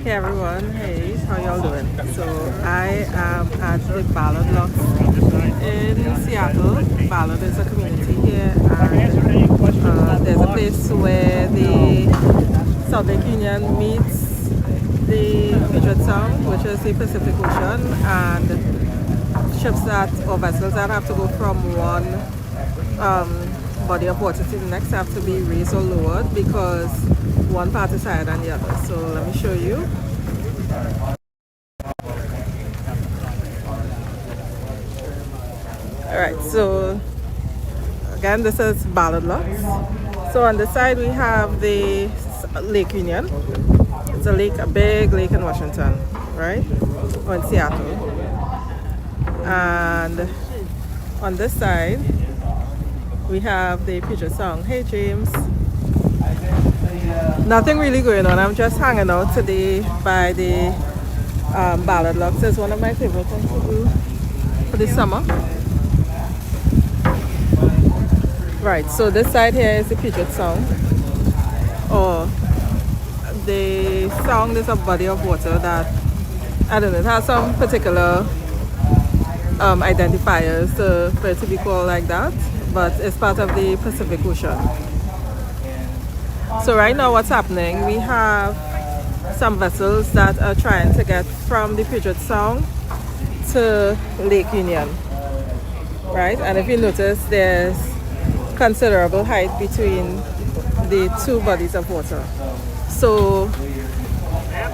Hey everyone, hey, how y'all doing? So I am at the Ballard Locks in Seattle. Ballard is a community here, and there's a place where the South Lake Union meets the Puget Sound, which is the Pacific Ocean, and ships or vessels that have to go from one body of water to the next have to be raised or lowered because one part is higher than the other. So let me show you. Alright, so again, this is Ballard Locks. So on the side we have the Lake Union. It's a big lake in Washington, right? Or in Seattle. And on this side we have the Puget Sound. Hey James. Nothing really going on. I'm just hanging out today by the Ballard Locks. It's one of my favorite things to do for the summer. Right, so this side here is the Puget Sound. The Sound is a body of water that, I don't know, it has some particular identifiers for it to be called like that, but it's part of the Pacific Ocean. So right now what's happening, we have some vessels that are trying to get from the Puget Sound to Lake Union, right? And if you notice, there's considerable height between the two bodies of water. So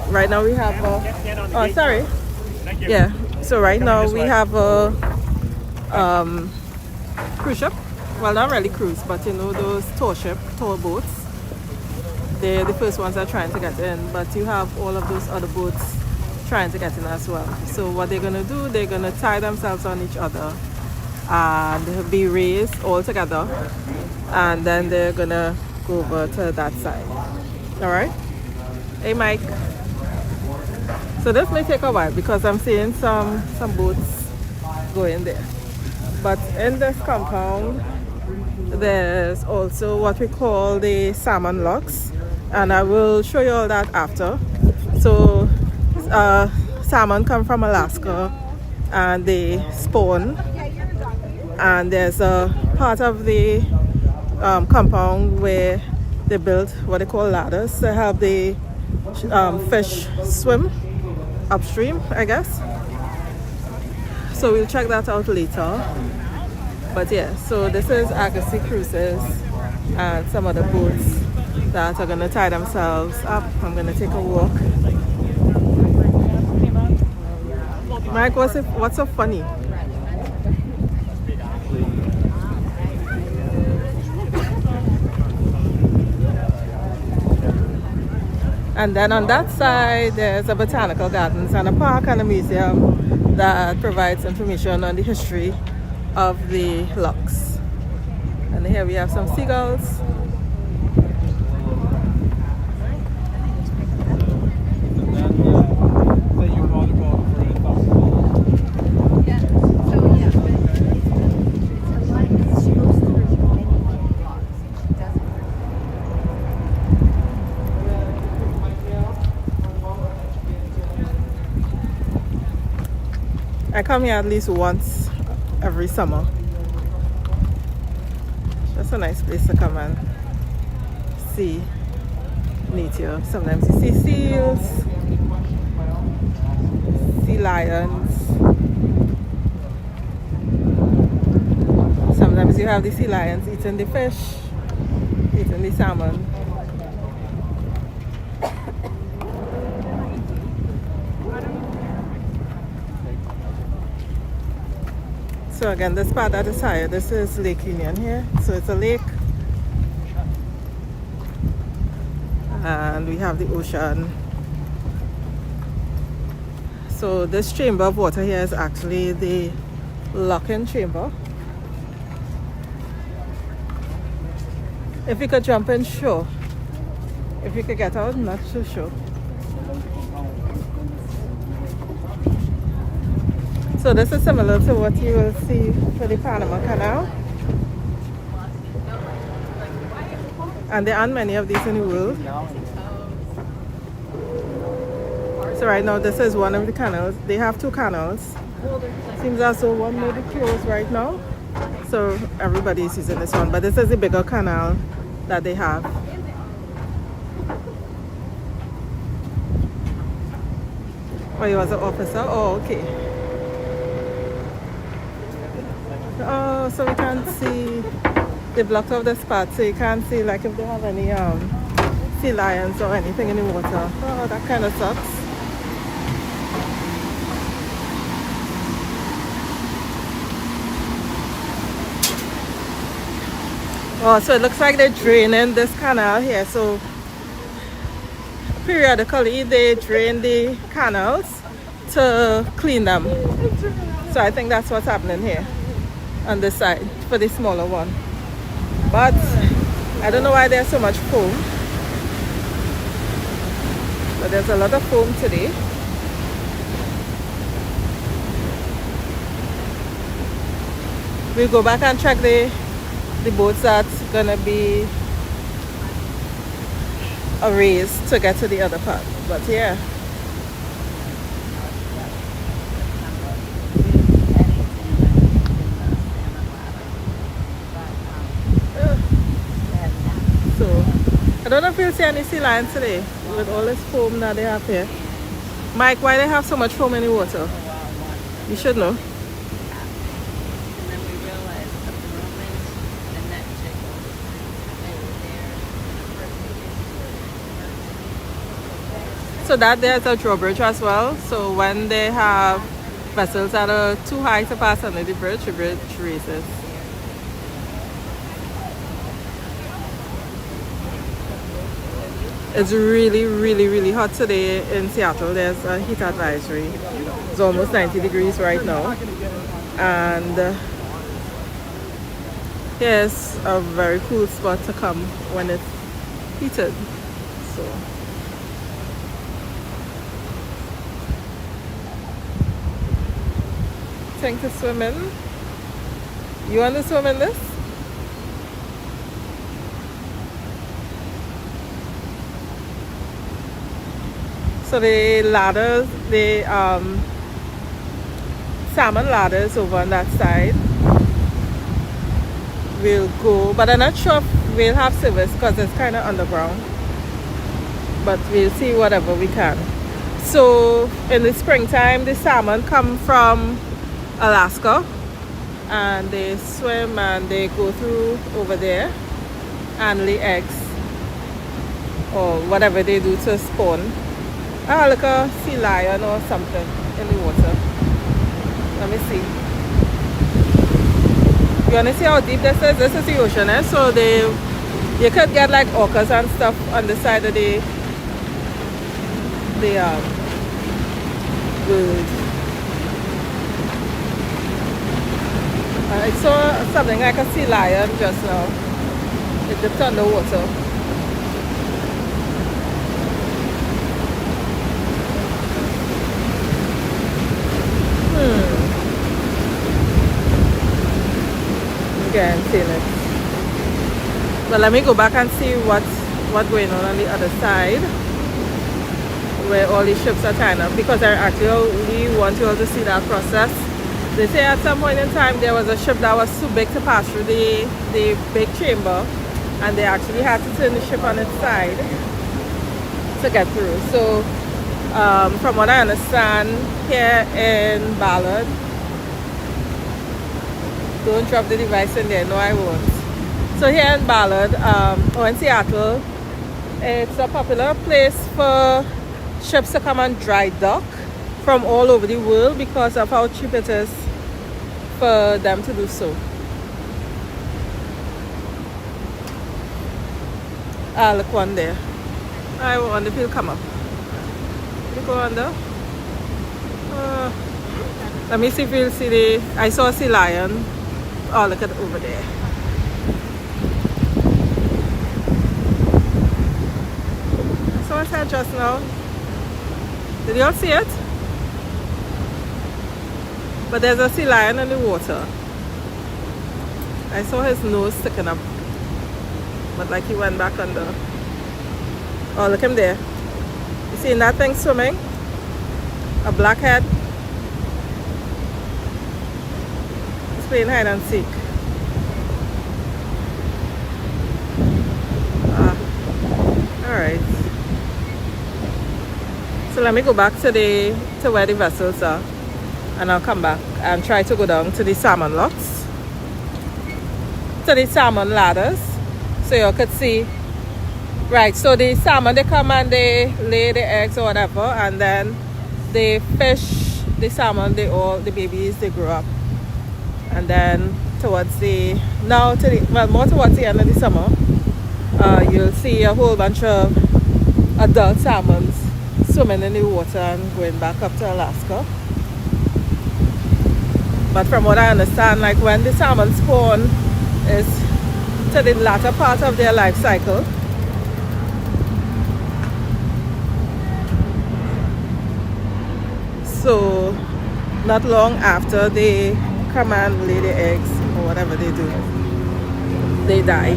right now we have so right now we have a cruise ship. Well, not really cruise, but you know those tour boats. They're the first ones that are trying to get in, but you have all of those other boats trying to get in as well. So what they're going to do, they're going to tie themselves on each other and be raised all together, and then they're going to go over to that side. All right? Hey, Mike. So this may take a while because I'm seeing some boats going there. But in this compound, there's also what we call the salmon locks, and I will show you all that after. So salmon come from Alaska and they spawn, and there's a part of the compound where they built what they call ladders to help the fish swim upstream, I guess. So we'll check that out later. But yeah, so this is Agassi Cruises and some other boats that are going to tie themselves up. I'm going to take a walk. Mike, what's so funny? And then on that side, there's a botanical gardens and a park and a museum that provides information on the history of the locks. And here we have some seagulls. I come here at least once every summer. That's a nice place to come and see nature. Sometimes you see seals, sea lions. Sometimes you have the sea lions eating the fish, eating the salmon. So again, this part that is higher, this is Lake Union here. So it's a lake. And we have the ocean. So this chamber of water here is actually the lock-in chamber. If you could jump in, sure. If you could get out, not so sure. So this is similar to what you will see for the Panama Canal. And there aren't many of these in the world. So right now this is one of the canals. They have two canals. Seems as though one may be closed right now. So everybody is using this one. But this is the bigger canal that they have. Oh, he was an officer? Oh, okay. Oh, so we can't see. They blocked off this part, so you can't see like if they have any sea lions or anything in the water. Oh, that kind of sucks. Oh, so it looks like they're draining this canal here. So periodically they drain the canals to clean them. So I think that's what's happening here on this side for the smaller one. But I don't know why there's so much foam. But there's a lot of foam today. We'll go back and check the boats that's gonna be a race to get to the other part. But yeah. So I don't know if you'll see any sea lions today with all this foam that they have here. Mike, why they have so much foam in the water? You should know. So that there's a drawbridge as well. So when they have vessels that are too high to pass under the bridge raises. It's really, really, really hot today in Seattle. There's a heat advisory. It's almost 90 degrees right now. And here's a very cool spot to come when it's heated. So. Thing to swim in. You want to swim in this? So the ladders, the salmon ladders over on that side will go, but I'm not sure if we'll have service because it's kind of underground. But we'll see whatever we can. So in the springtime, the salmon come from Alaska and they swim and they go through over there and lay eggs or whatever they do to spawn. Like a sea lion or something in the water. Let me see. You wanna see how deep this is? This is the ocean, eh? So you could get like orcas and stuff on the side of the world. I saw something like a sea lion just now. It dipped underwater. Again, seeing it. But let me go back and see what's going on the other side, where all these ships are tying up, because I actually want you all to see that process. They say at some point in time there was a ship that was too big to pass through the big chamber, and they actually had to turn the ship on its side to get through. So from what I understand, here in Ballard, don't drop the device in there, no I won't. So here in Ballard, or in Seattle, it's a popular place for ships to come and dry dock from all over the world because of how cheap it is for them to do so. Look one there. I wonder if he'll come up. You go under. Let me see if you'll see I saw a sea lion. Oh, look at it over there. I saw it just now. Did you all see it? But there's a sea lion in the water. I saw his nose sticking up. But like he went back under. Oh, look him there. You see that thing swimming? A blackhead. It's playing hide and seek. Alright. So let me go back to where the vessels are, and I'll come back and try to go down to the salmon locks, to the salmon ladders, so you could see. Right, so the salmon, they come and they lay the eggs or whatever, and then they fish the salmon, the babies, they grow up. And then towards more towards the end of the summer, you'll see a whole bunch of adult salmons swimming in the water and going back up to Alaska. But from what I understand, like when the salmon spawn is to the latter part of their life cycle, so not long after they come and lay the eggs or whatever they do, they die.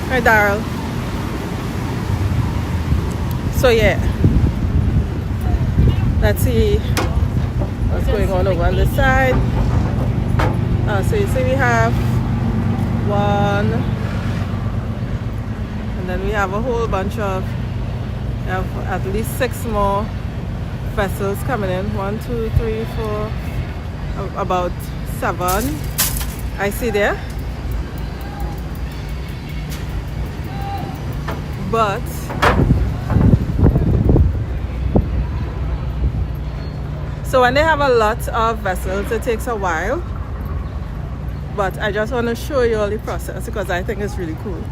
Hi Daryl. So yeah, let's see what's going on over on this side. So you see we have one, and then we have a whole bunch of, we have at least 6 more vessels coming in. 1, 2, 3, 4, about 7 I see there. But so when they have a lot of vessels, it takes a while, but I just want to show you all the process because I think it's really cool.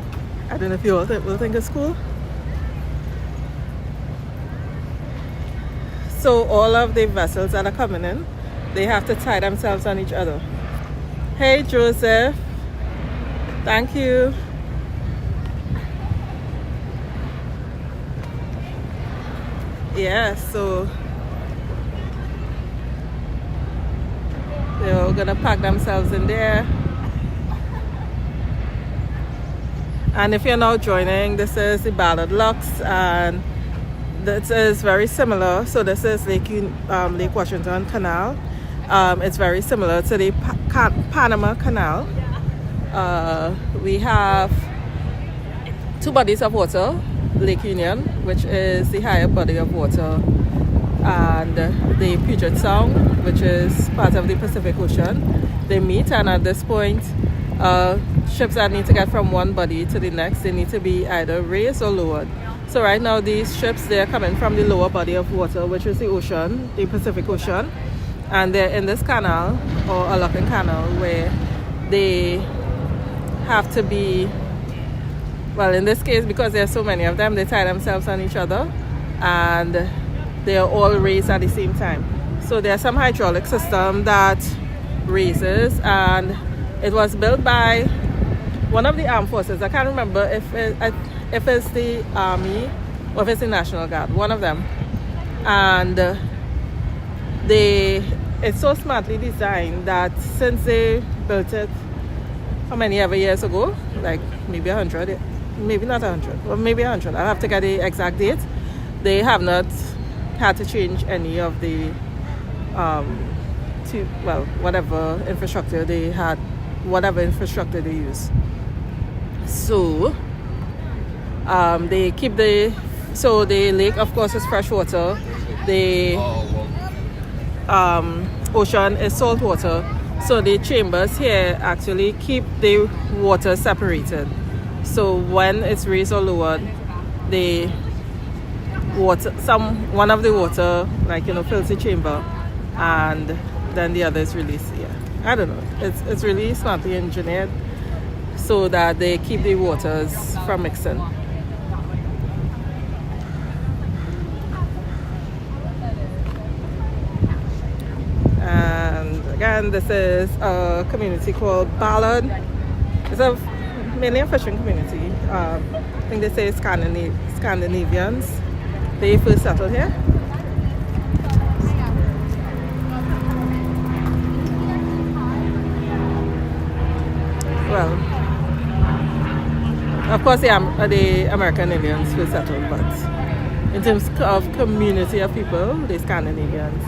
I don't know if you all will think it's cool. So all of the vessels that are coming in, they have to tie themselves on each other. Hey Joseph, thank you. Yeah, so they're gonna pack themselves in there. And if you're now joining, this is the Ballard Locks, and this is very similar. So this is Lake Washington Canal. It's very similar to the Panama Canal. We have 2 bodies of water. Lake Union, which is the higher body of water, and the Puget Sound, which is part of the Pacific Ocean. They meet, and at this point, ships that need to get from one body to the next, they need to be either raised or lowered. So right now these ships, they're coming from the lower body of water, which is the ocean, the Pacific Ocean, and they're in this canal, or a locking canal, where they have to be, well, in this case, because there are so many of them, they tie themselves on each other, and they are all raised at the same time. So there's some hydraulic system that raises, and it was built by one of the armed forces. I can't remember if it's the Army or if it's the National Guard, one of them. And it's so smartly designed that since they built it, how many ever years ago, like maybe 100, maybe not 100, or maybe 100, I'll have to get the exact date, they have not had to change any of the whatever infrastructure they had, whatever infrastructure they use. So they keep the lake, of course, is fresh water. The ocean is salt water. So the chambers here actually keep the water separated. So when it's raised or lowered, the water, one of the water, fills the chamber, and then the other is released. Yeah, I don't know. It's really smartly engineered so that they keep the waters from mixing. And again, this is a community called Ballard. It's mainly a fishing community. I think they say Scandinavians. They first settled here. Well, Of course, the American Indians were settled, but in terms of community of people, the Scandinavians.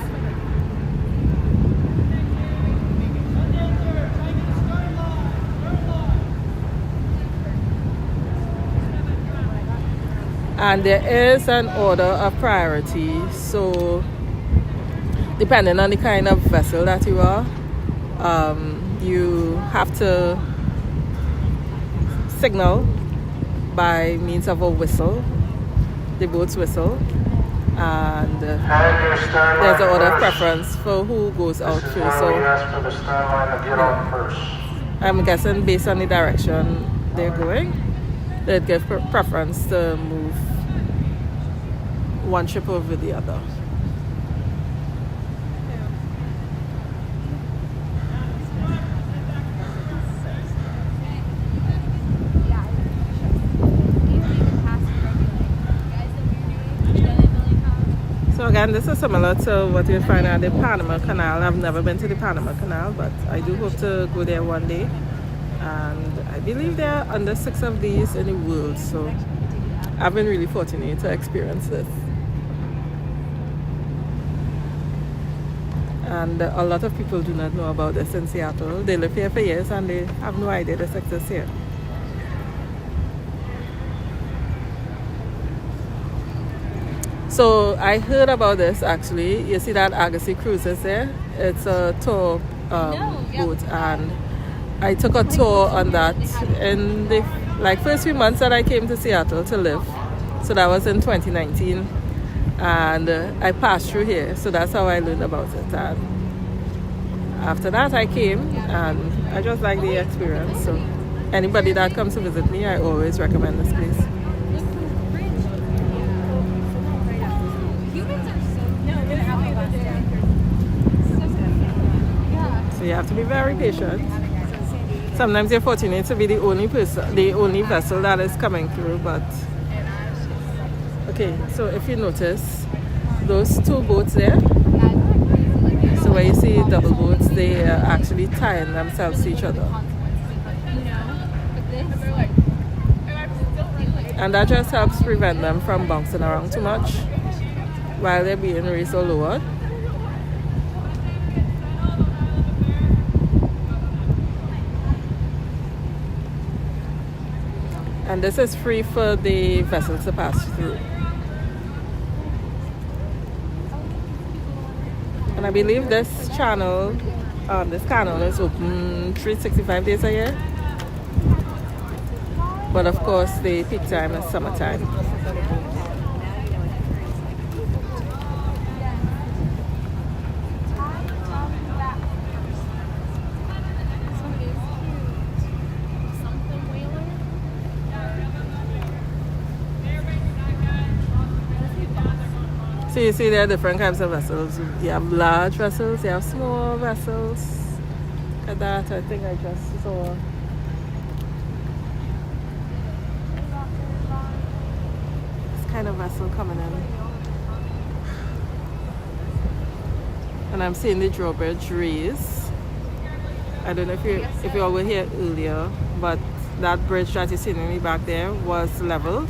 And there is an order of priority, so depending on the kind of vessel that you are, you have to signal by means of a whistle, the boat's whistle, and there's an order of preference for who goes out first. So I'm guessing based on the direction they're going, they'd give preference to move one ship over the other. So again, this is similar to what you find at the Panama Canal. I've never been to the Panama Canal, but I do hope to go there one day. And I believe there are under 6 of these in the world, so I've been really fortunate to experience this. And a lot of people do not know about this in Seattle. They live here for years and they have no idea this exists here. So I heard about this actually. You see that Argosy Cruises there? It's a tour boat, and I took a tour on that in the first few months that I came to Seattle to live. So that was in 2019, and I passed through here. So that's how I learned about it. And after that, I came, and I just like the experience. So anybody that comes to visit me, I always recommend this place. So you have to be very patient. Sometimes you're fortunate to be the only vessel that is coming through, but okay, so if you notice those 2 boats there, so where you see double boats, they are actually tying themselves to each other. And that just helps prevent them from bouncing around too much while they're being raised or lowered. And this is free for the vessels to pass through. And I believe this canal is open 365 days a year. But of course, the peak time is summertime. So you see there are different types of vessels. You have large vessels, you have small vessels. Look at that, I think I just saw. This kind of vessel coming in. And I'm seeing the drawbridge raise. I don't know if you all were here earlier, but that bridge that you're seeing in the back there was leveled.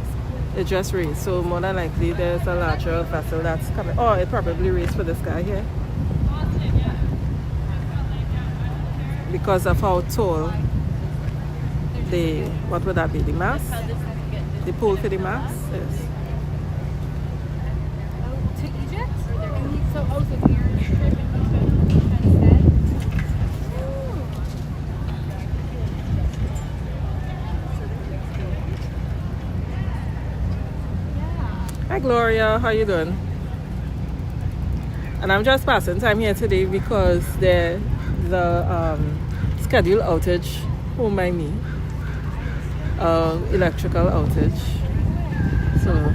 It just raised, so more than likely there's a larger vessel that's coming. Oh, it probably raised for this guy here because of how tall what would that be, the mast? The pole for the mast? Yes. To Egypt? So here. Hi Gloria, how you doing? And I'm just passing time here today because the scheduled outage, oh my me, electrical outage. So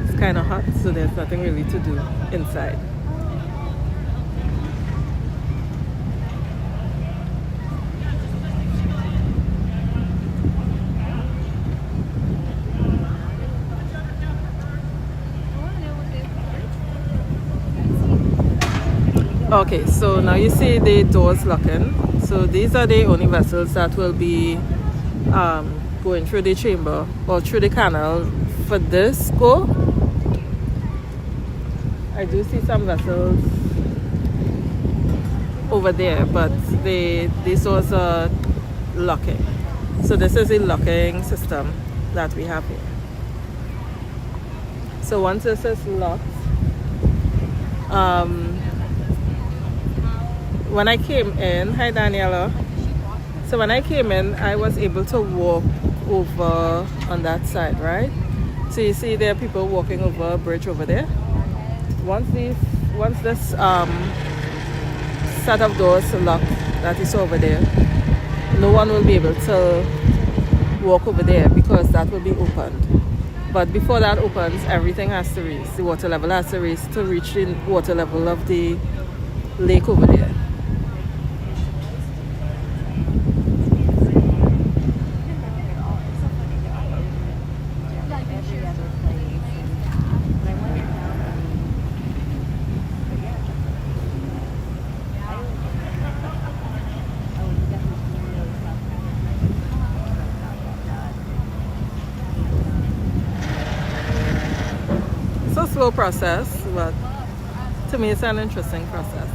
it's kind of hot, so there's nothing really to do inside. Okay, so now you see the doors locking. So these are the only vessels that will be going through the chamber or through the canal for this go. I do see some vessels over there, but this was a locking. So this is a locking system that we have here. So once this is locked, when I came in, hi Daniela. So when I came in, I was able to walk over on that side, right? So you see there are people walking over a bridge over there. Once this set of doors locked that is over there, no one will be able to walk over there because that will be opened. But before that opens, everything has to raise. The water level has to raise to reach the water level of the lake over there. Slow process, but to me it's an interesting process.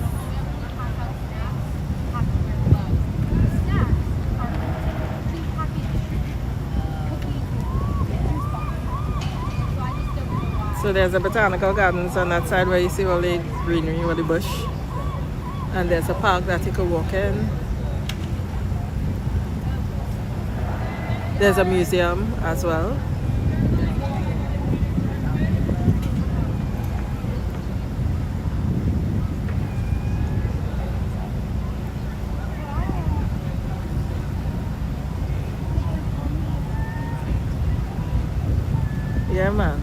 So there's a botanical gardens on that side where you see all the greenery with the bush, and there's a park that you could walk in. There's a museum as well. Yeah, man.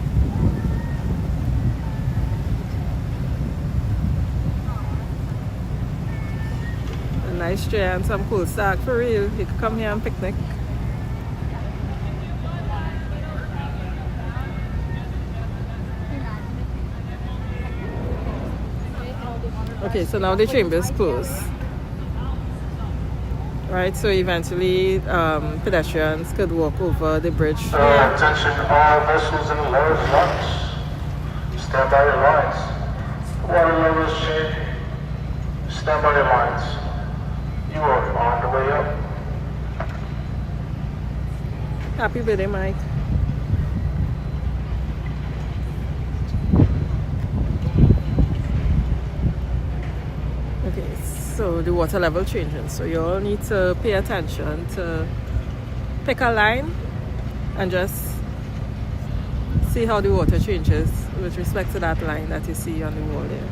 A nice tree and some cool stag for real. You could come here and picnic. Okay, so now the chamber is closed. Right, so eventually pedestrians could walk over the bridge. Attention all vessels in large locks. Stand by your lines. Water level is changing. Stand by your lines. You are on the way up. Happy birthday, Mike. Okay, so the water level changing. So you all need to pay attention to pick a line and just see how the water changes with respect to that line that you see on the wall there.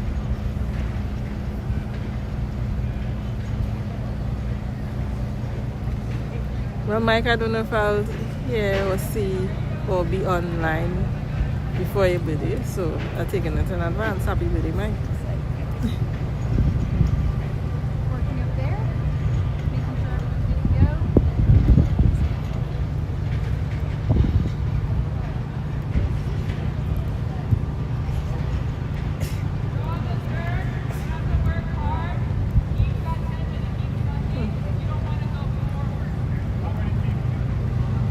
Well, Mike, I don't know if I'll hear or see or be online before your birthday, so I'm taking it in advance. Happy birthday, Mike. Working up there, making sure everyone's good to go.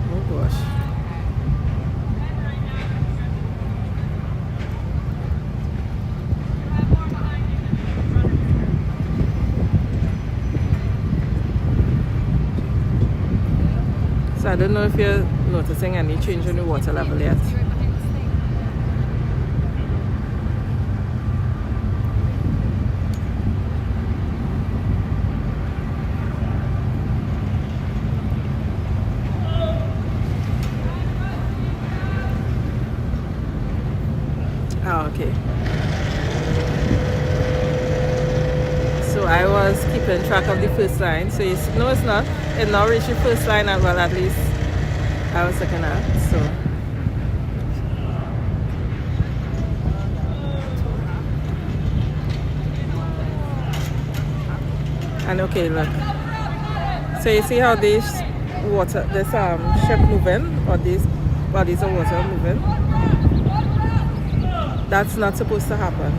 Oh gosh. So I don't know if you're noticing any change in the water level yet. You're right behind this thing. Oh, okay. So I was keeping track of the first line. So it's, no, it's not. It now reached the first line, and well, at least I was looking at. So and okay, look. So you see how this water, this ship moving, or these bodies of water moving? That's not supposed to happen.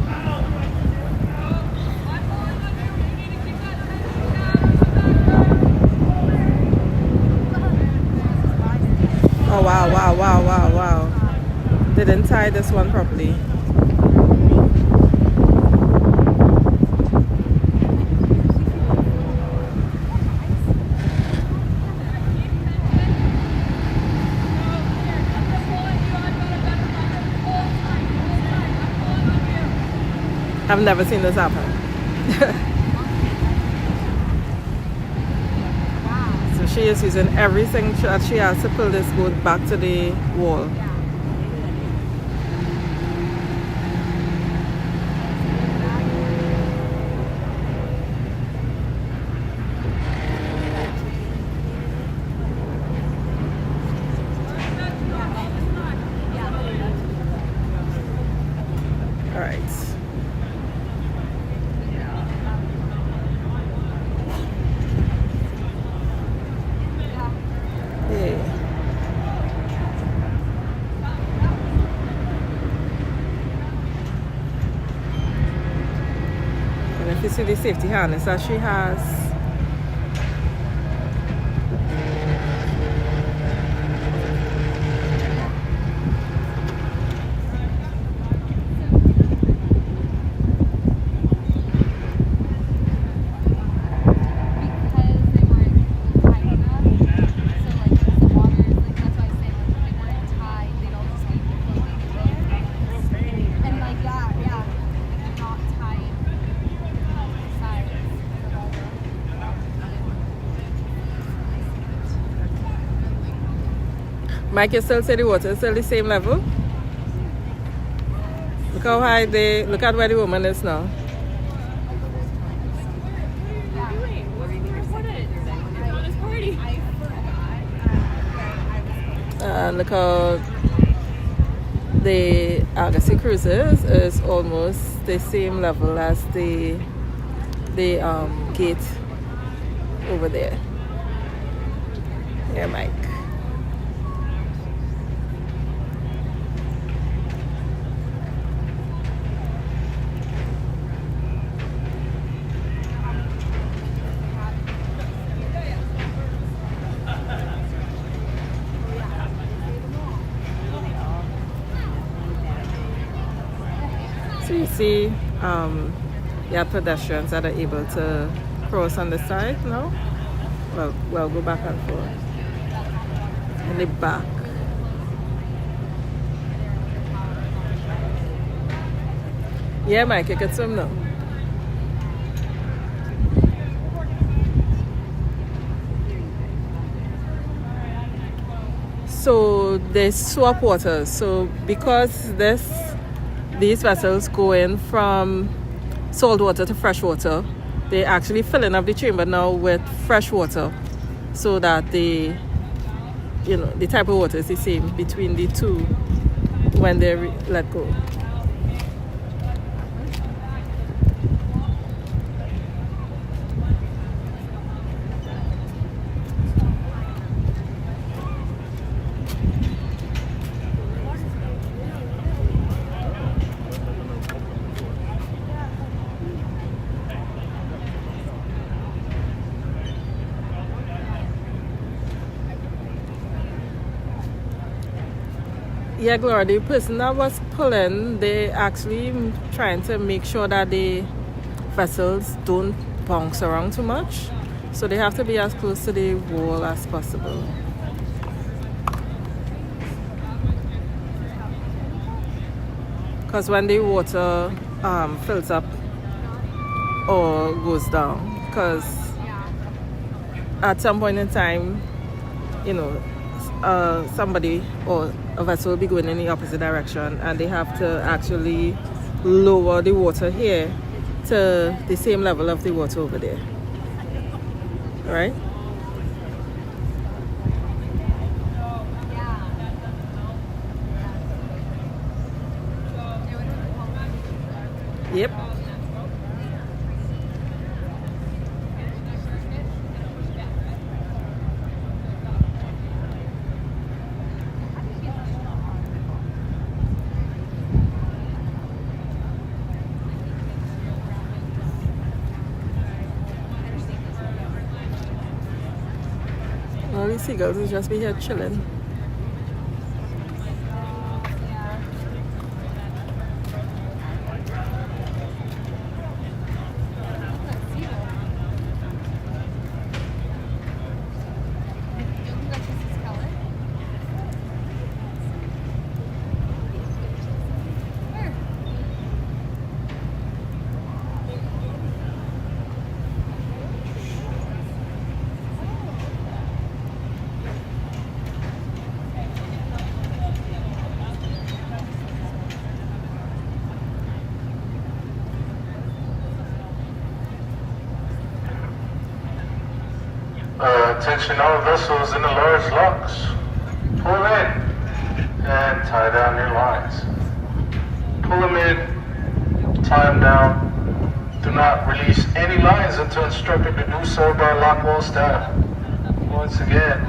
didn't tie this one properly. I've never seen this happen. So she is using everything that she has to pull this boat back to the wall. All right. And if you see the safety harness that she has, Mike, you still say the water is still the same level? Look how high look at where the woman is now. Look how the Argosy Cruises is almost the same level as the gate over there. Yeah, Mike. So you see, you have pedestrians that are able to cross on the side now. Well, go back and forth. In the back. Yeah, Mike, you can swim now. So they swap waters. So because these vessels go in from salt water to fresh water, they actually filling up the chamber now with fresh water, so that the type of water is the same between the two when they let go. Yeah, Gloria, the person that was pulling, they actually trying to make sure that the vessels don't bounce around too much. So they have to be as close to the wall as possible. Because when the water fills up or goes down, because at some point in time, somebody or a vessel will be going in the opposite direction, and they have to actually lower the water here to the same level of the water over there. All right? Yep. All these seagulls will just be here chilling. Attention all vessels in the large locks. Pull in and tie down your lines. Pull them in, tie them down. Do not release any lines until instructed to do so by lockwall staff. Once again,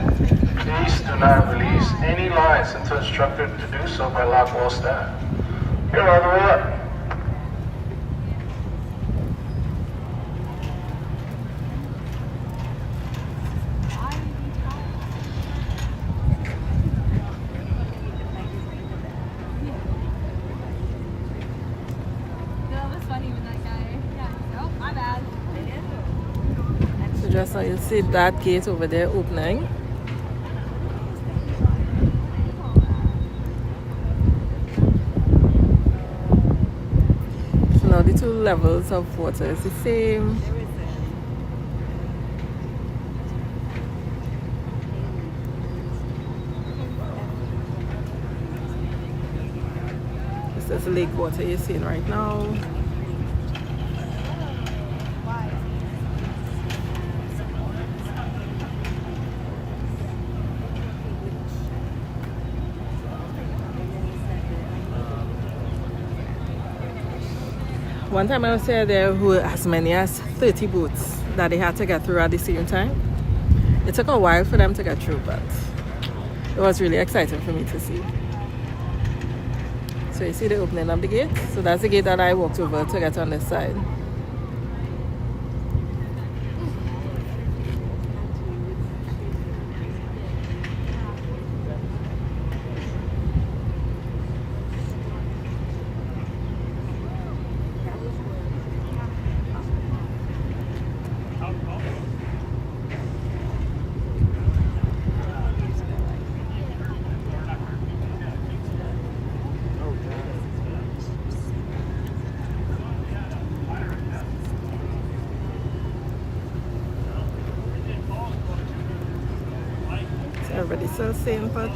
please do not release any lines until instructed to do so by lockwall staff. You're all the way up. So just so you see that gate over there opening. So now the two levels of water is the same. This is the lake water you're seeing right now. One time I was there were as many as 30 boats that they had to get through at the same time. It took a while for them to get through, but it was really exciting for me to see. So you see the opening of the gate? So that's the gate that I walked over to get on this side. Everybody's still saying, but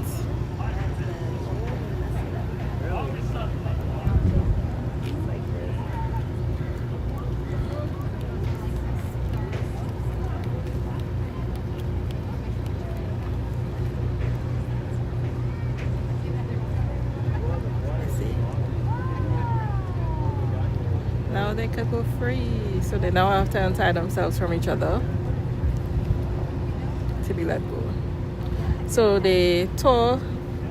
now they could go free, so they now have to untie themselves from each other to be let go. So the tour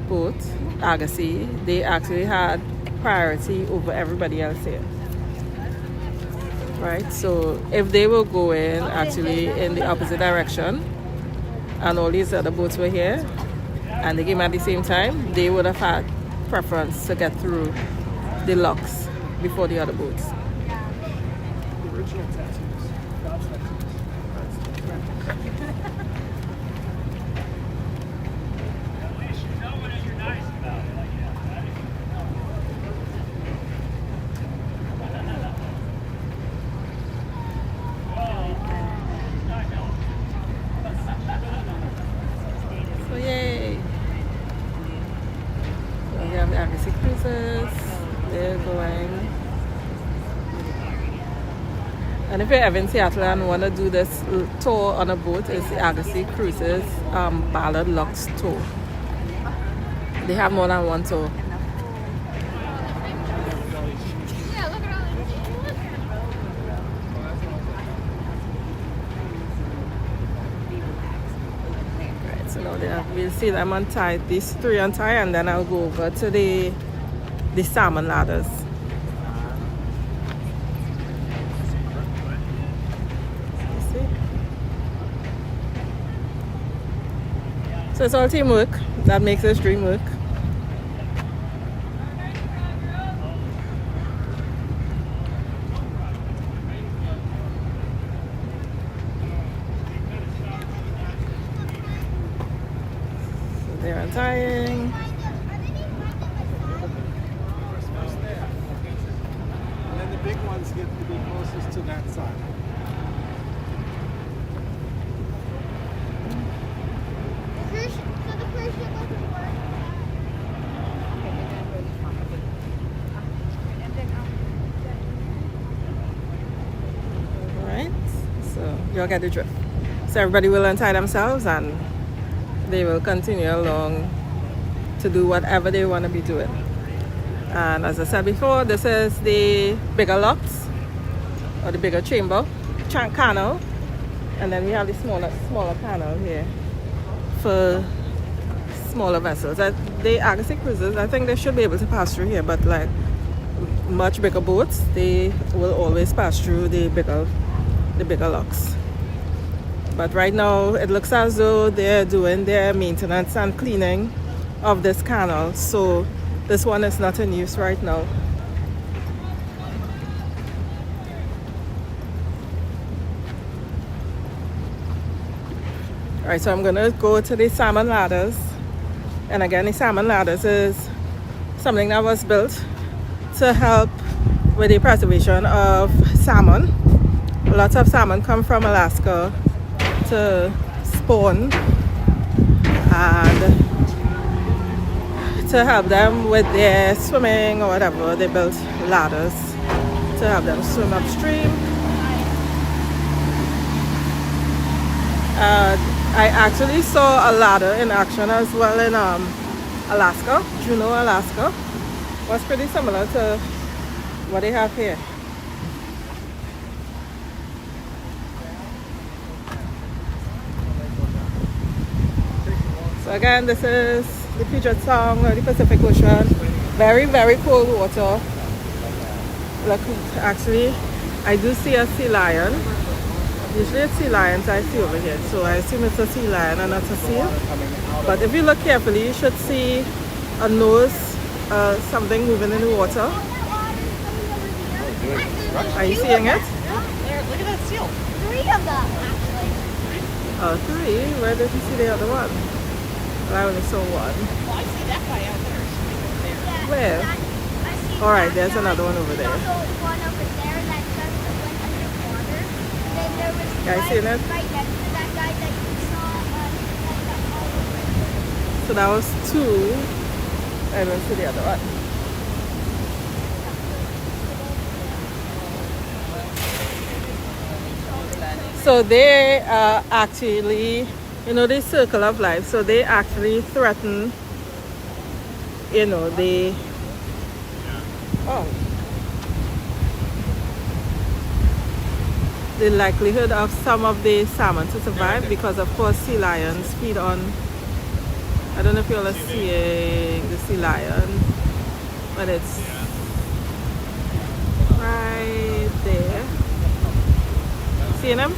boat, Argosy, they actually had priority over everybody else here. Right? So if they were going actually in the opposite direction and all these other boats were here and they came at the same time, they would have had preference to get through the locks before the other boats. The original tattoos. God's tattoos. So yay! So we have the Argosy cruises. They're going. And if you're ever in Seattle and want to do this tour on a boat, it's the Argosy Cruises Ballard Locks tour. They have more than one tour. Yeah, look at all Right, so now we'll see them untie, these three untie, and then I'll go over to the salmon ladders. So it's all teamwork. That makes this dream work. So they're untying. And then the big ones get to be closest to that side. Alright, so y'all get the drift. So everybody will untie themselves and they will continue along to do whatever they want to be doing. And as I said before, this is the bigger locks or the bigger chamber canal, and then we have the smaller canal here for smaller vessels. The Argosy cruises, I think they should be able to pass through here, but like much bigger boats, they will always pass through the bigger locks. But right now it looks as though they're doing their maintenance and cleaning of this canal, so this one is not in use right now. Alright, so I'm gonna go to the salmon ladders. And again, the salmon ladders is something that was built to help with the preservation of salmon. Lots of salmon come from Alaska to spawn, and to help them with their swimming or whatever, they built ladders to help them swim upstream. I actually saw a ladder in action as well in Alaska, Juneau, Alaska. Was pretty similar to what they have here. So again, this is the Puget Sound or the Pacific Ocean. Very, very cold water. Look, actually, I do see a sea lion. Usually it's sea lions I see over here, so I assume it's a sea lion and not a seal. But if you look carefully, you should see a nose, something moving in the water. Are you seeing it? There, look at that seal. 3 of them, actually. Oh, 3? Where did you see the other one? Well, I only saw one. Well, I see that guy out there. Over there. Where? Alright, there's another one over there. One over there that just went underwater. Then there was Guys, seeing it? right next to that guy that you saw all over. So that was 2. I don't see the other one. So they actually, you know, the circle of life. So they actually threaten, you know, the likelihood of some of the salmon to survive, because of course sea lions feed on, I don't know if you all are seeing the sea lion, but it's right there. Seeing them?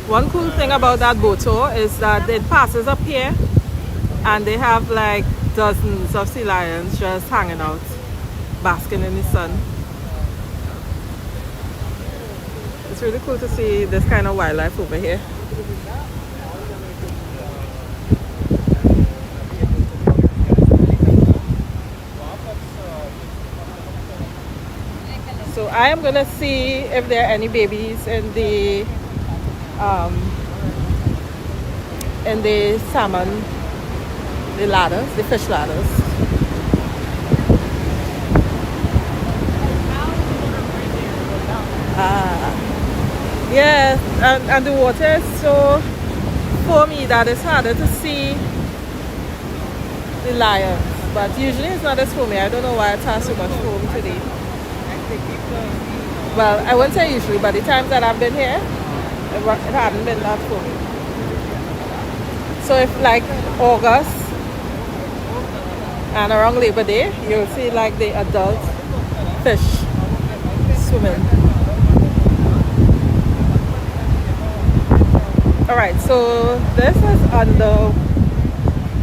One cool thing about that boat tour is that it passes up here and they have like dozens of sea lions just hanging out, basking in the sun. It's really cool to see this kind of wildlife over here. So I am gonna see if there are any babies in the salmon, the ladders, the fish ladders. Yes, and the water is so foamy that it's harder to see the lions. But usually it's not as foamy. I don't know why it has so much foam today. Well, I wouldn't say usually, but the times that I've been here, it hadn't been that foamy. So if like August and around Labor Day, you'll see like the adult fish swimming. Alright, so this is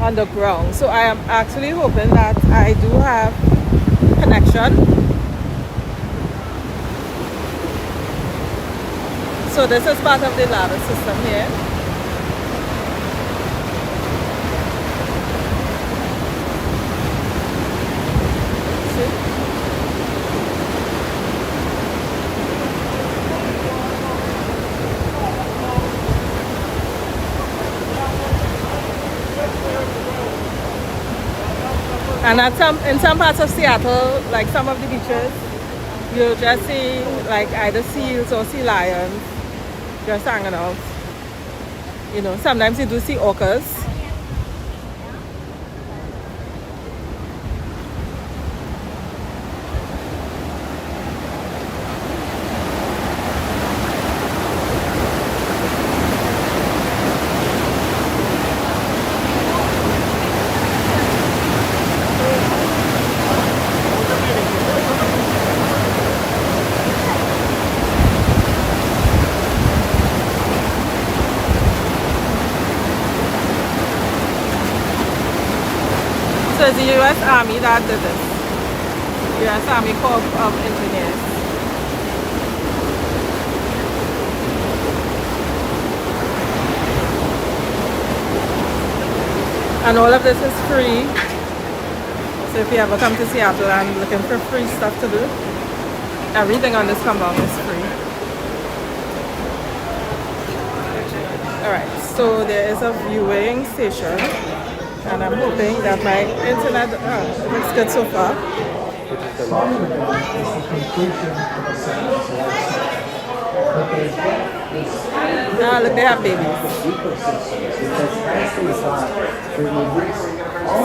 underground. So I am actually hoping that I do have connection. So this is part of the ladder system here. And in some parts of Seattle, like some of the beaches, you'll just see like either seals or sea lions just hanging out. You know, sometimes you do see orcas. So it's the U.S. Army that did this. U.S. Army Corps of Engineers. And all of this is free. So if you ever come to Seattle and looking for free stuff to do, everything on this compound is free. Alright, so there is a viewing station. And I'm hoping that my internet looks good so far. Ah, look, they have babies.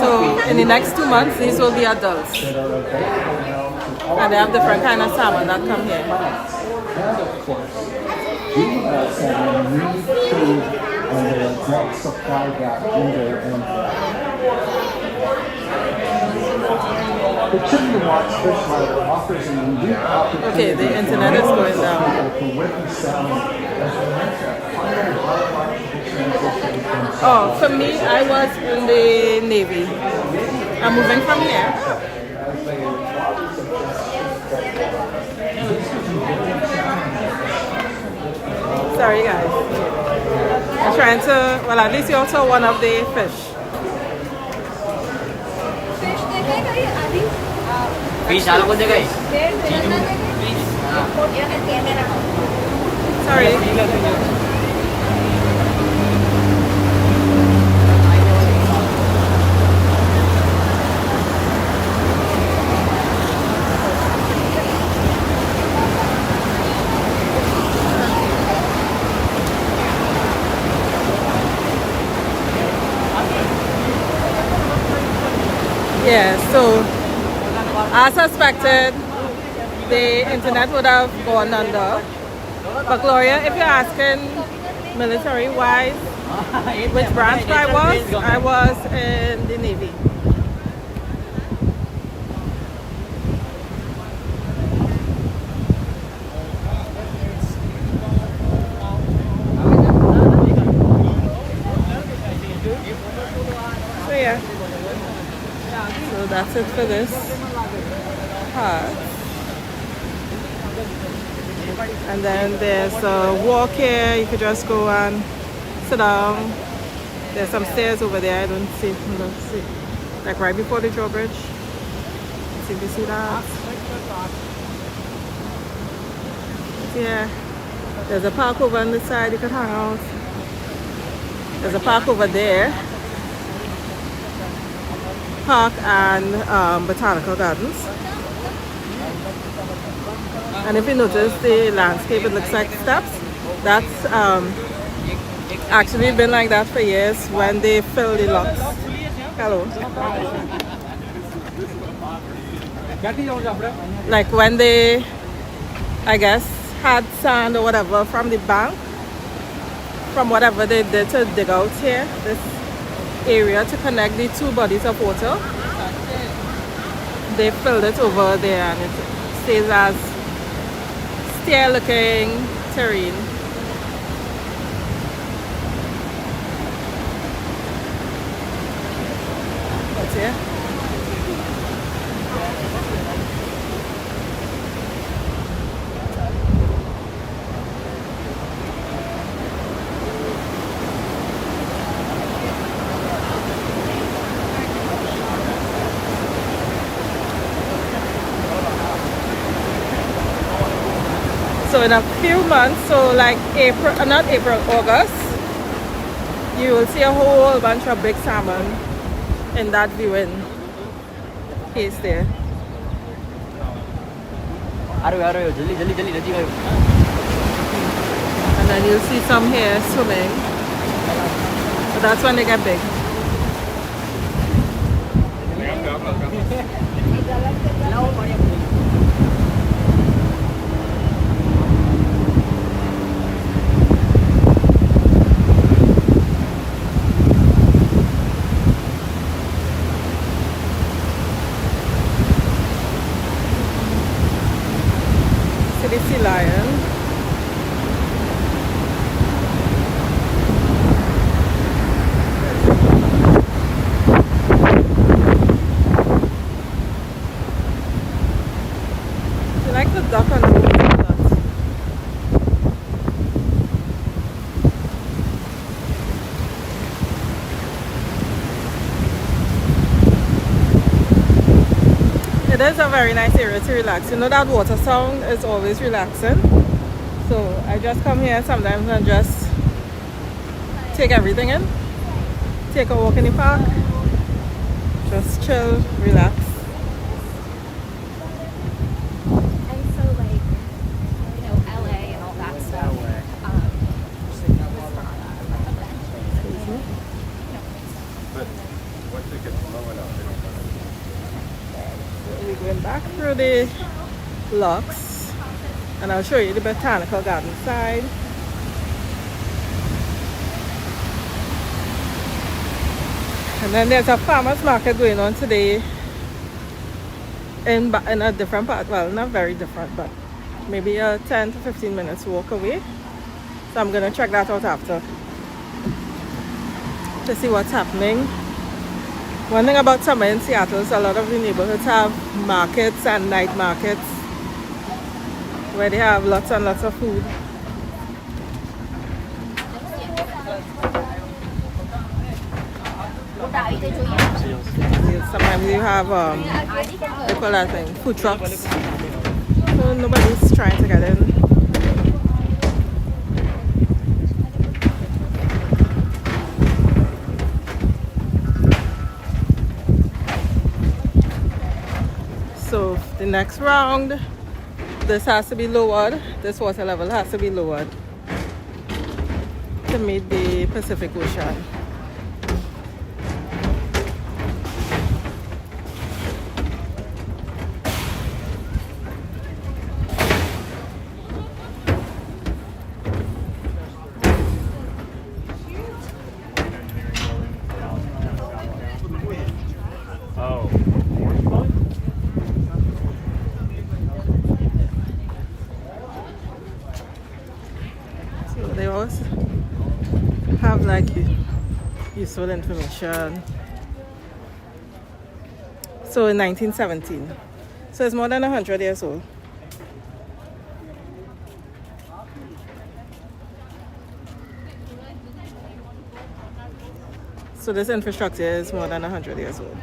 So in the next 2 months, these will be adults. And they have different kind of salmon that come here. Supply gap in there, and the Trini Watch Fish Market offers a unique opportunity. Okay, the internet is going down. Oh, for me, I was in the Navy. I'm moving from here. Sorry, guys. I'm trying to, well, at least you also one of the fish. Fish आलू को देगा Sorry. Yeah, so as suspected, the internet would have gone under. But Gloria, if you're asking military-wise which branch I was in the Navy. So yeah. So that's it for this part. And then there's a walk here. You could just go and sit down. There's some stairs over there. I don't see. Like right before the drawbridge. Let's see if you see that. Yeah. There's a park over on this side. You could hang out. There's a park over there. Park and botanical gardens. And if you notice the landscape, it looks like steps. That's actually been like that for years when they fill the locks. Hello. Like when they, I guess, had sand or whatever from the bank, from whatever they did to dig out here, this area to connect the two bodies of water. They filled it over there and it stays as stair looking terrain. What's here? So in a few months, so like August, you will see a whole bunch of big salmon in that viewing case there. आ रहे हो जल्दी जल्दी जल्दी जल्दी करो And then you'll see some here swimming. But that's when they get big. See the sea lion. You like the duck on the boat a lot. It is a very nice area to relax. You know that water sound is always relaxing. So I just come here sometimes and just take everything in. Take a walk in the park. Just chill, relax. And so, like, you know, LA and all that stuff. We're going back through the locks and I'll show you the botanical garden side. And then there's a farmer's market going on today in a different part. Well, not very different, but maybe a 10 to 15 minutes walk away. So I'm going to check that out after to see what's happening. One thing about summer in Seattle is a lot of the neighborhoods have markets and night markets where they have lots and lots of food. Sometimes you have they call that thing food trucks. So nobody's trying to get in. So the next round, this has to be lowered. This water level has to be lowered to meet the Pacific Ocean. They always have like useful information. So in 1917, so it's more than 100 years old. So this infrastructure is more than 100 years old,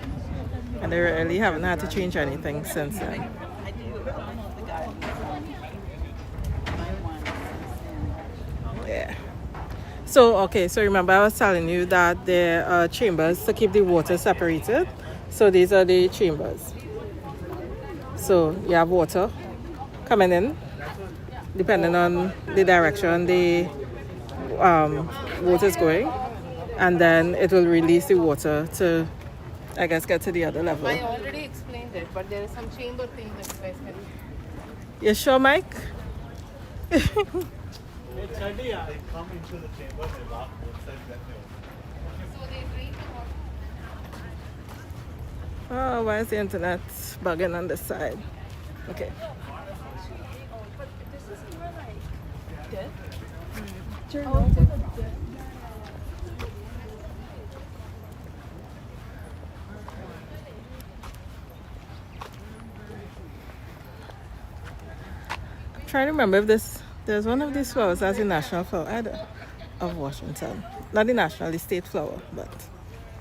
and they really haven't had to change anything since then. Yeah. So okay, so remember I was telling you that there are chambers to keep the water separated. So these are the chambers. So you have water coming in, depending on the direction the water is going, and then it will release the water to, I guess, get to the other level. I already explained it, but there is some chamber thing that you guys can. You sure, Mike? It's idea. They come into the chamber, they lock both sides, then they open. So they drain the water. Oh, why is the internet bugging on this side? Okay. But this is more like dead. Trying to remember if there's one of these flowers as the national flower of Washington. Not the national, the state flower, but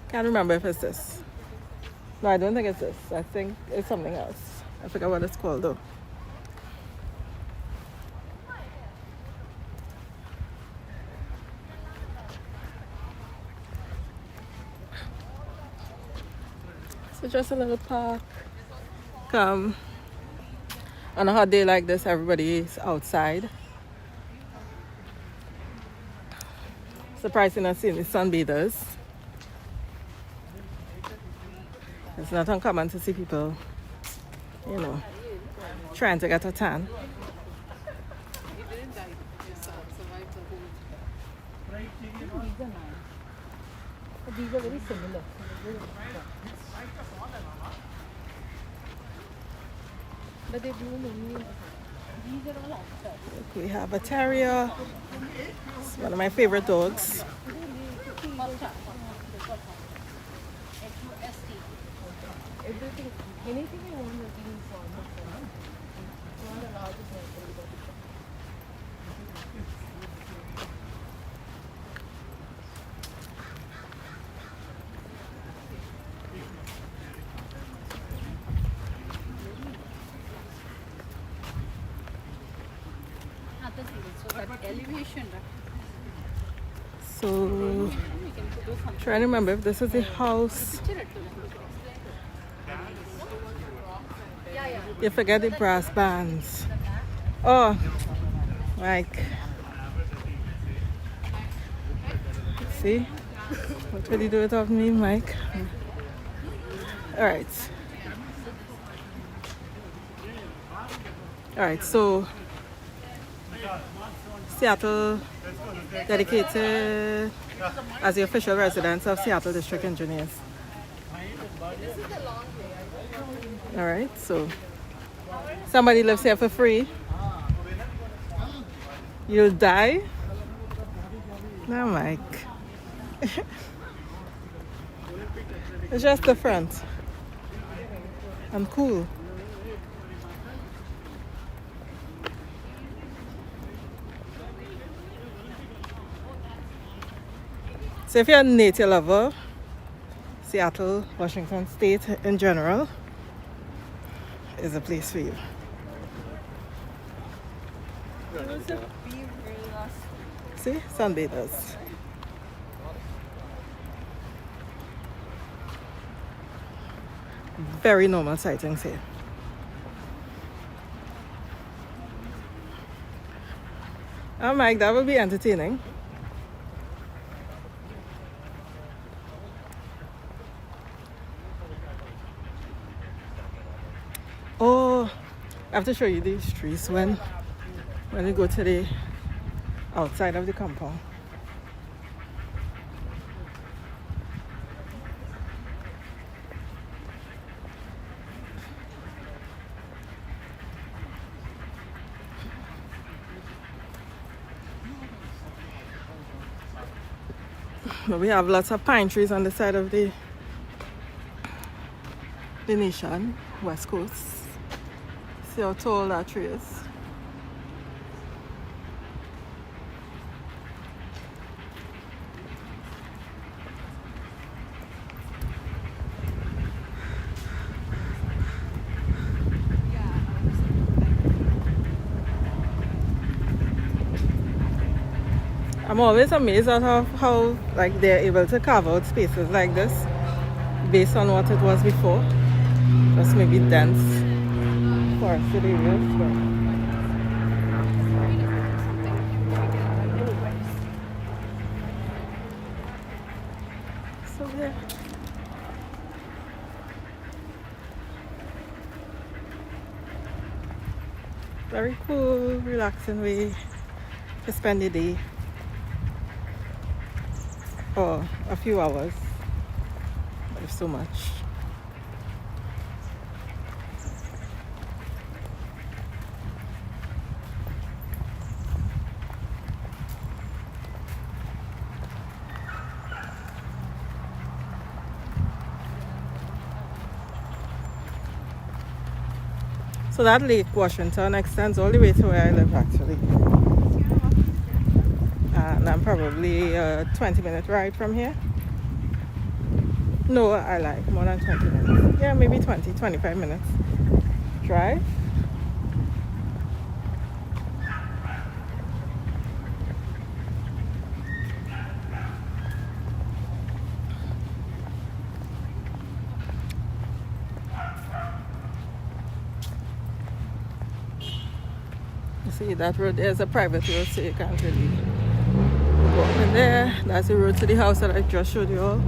can't remember if it's this. No, I don't think it's this. I think it's something else. I forgot what it's called though. So just a little park. come on a hot day like this, everybody is outside. Surprising not seeing the sunbathers. It's not uncommon to see people, you know, trying to get a tan. He didn't die. He survived the whole. These are very similar. But they bloom only in the sun. These are all outside. We have a terrier. It's one of my favorite dogs. Everything, anything you want will be in form of sun. It's not allowed to nursery, but So that elevation, So, trying to remember if this is the house. You forget the brass bands. Oh, Mike. See? What will you do without me, Mike? Alright. Alright, so Seattle dedicated as the official residence of Seattle District Engineers. Alright, so somebody lives here for free. You'll die? No, Mike. It's just the front. I'm cool. So if you're a nature lover, Seattle, Washington State in general is a place for you. See, sunbathers. Very normal sightings here. Oh, Mike, that would be entertaining. Oh, I have to show you these trees when you go to the outside of the compound. But we have lots of pine trees on the side of the nation, west coast. See how tall that tree is. I'm always amazed at how like they're able to carve out spaces like this based on what it was before. Just maybe dense forested areas. So yeah. Very cool, relaxing way to spend the day. Or a few hours, but it's so much. So that Lake Washington extends all the way to where I live actually. And I'm probably a 20-minute ride from here. No, I like more than 20 minutes. Yeah, maybe 25 minutes drive. See that road, there's a private road, so you can't really go up in there. That's the road to the house that I just showed you all.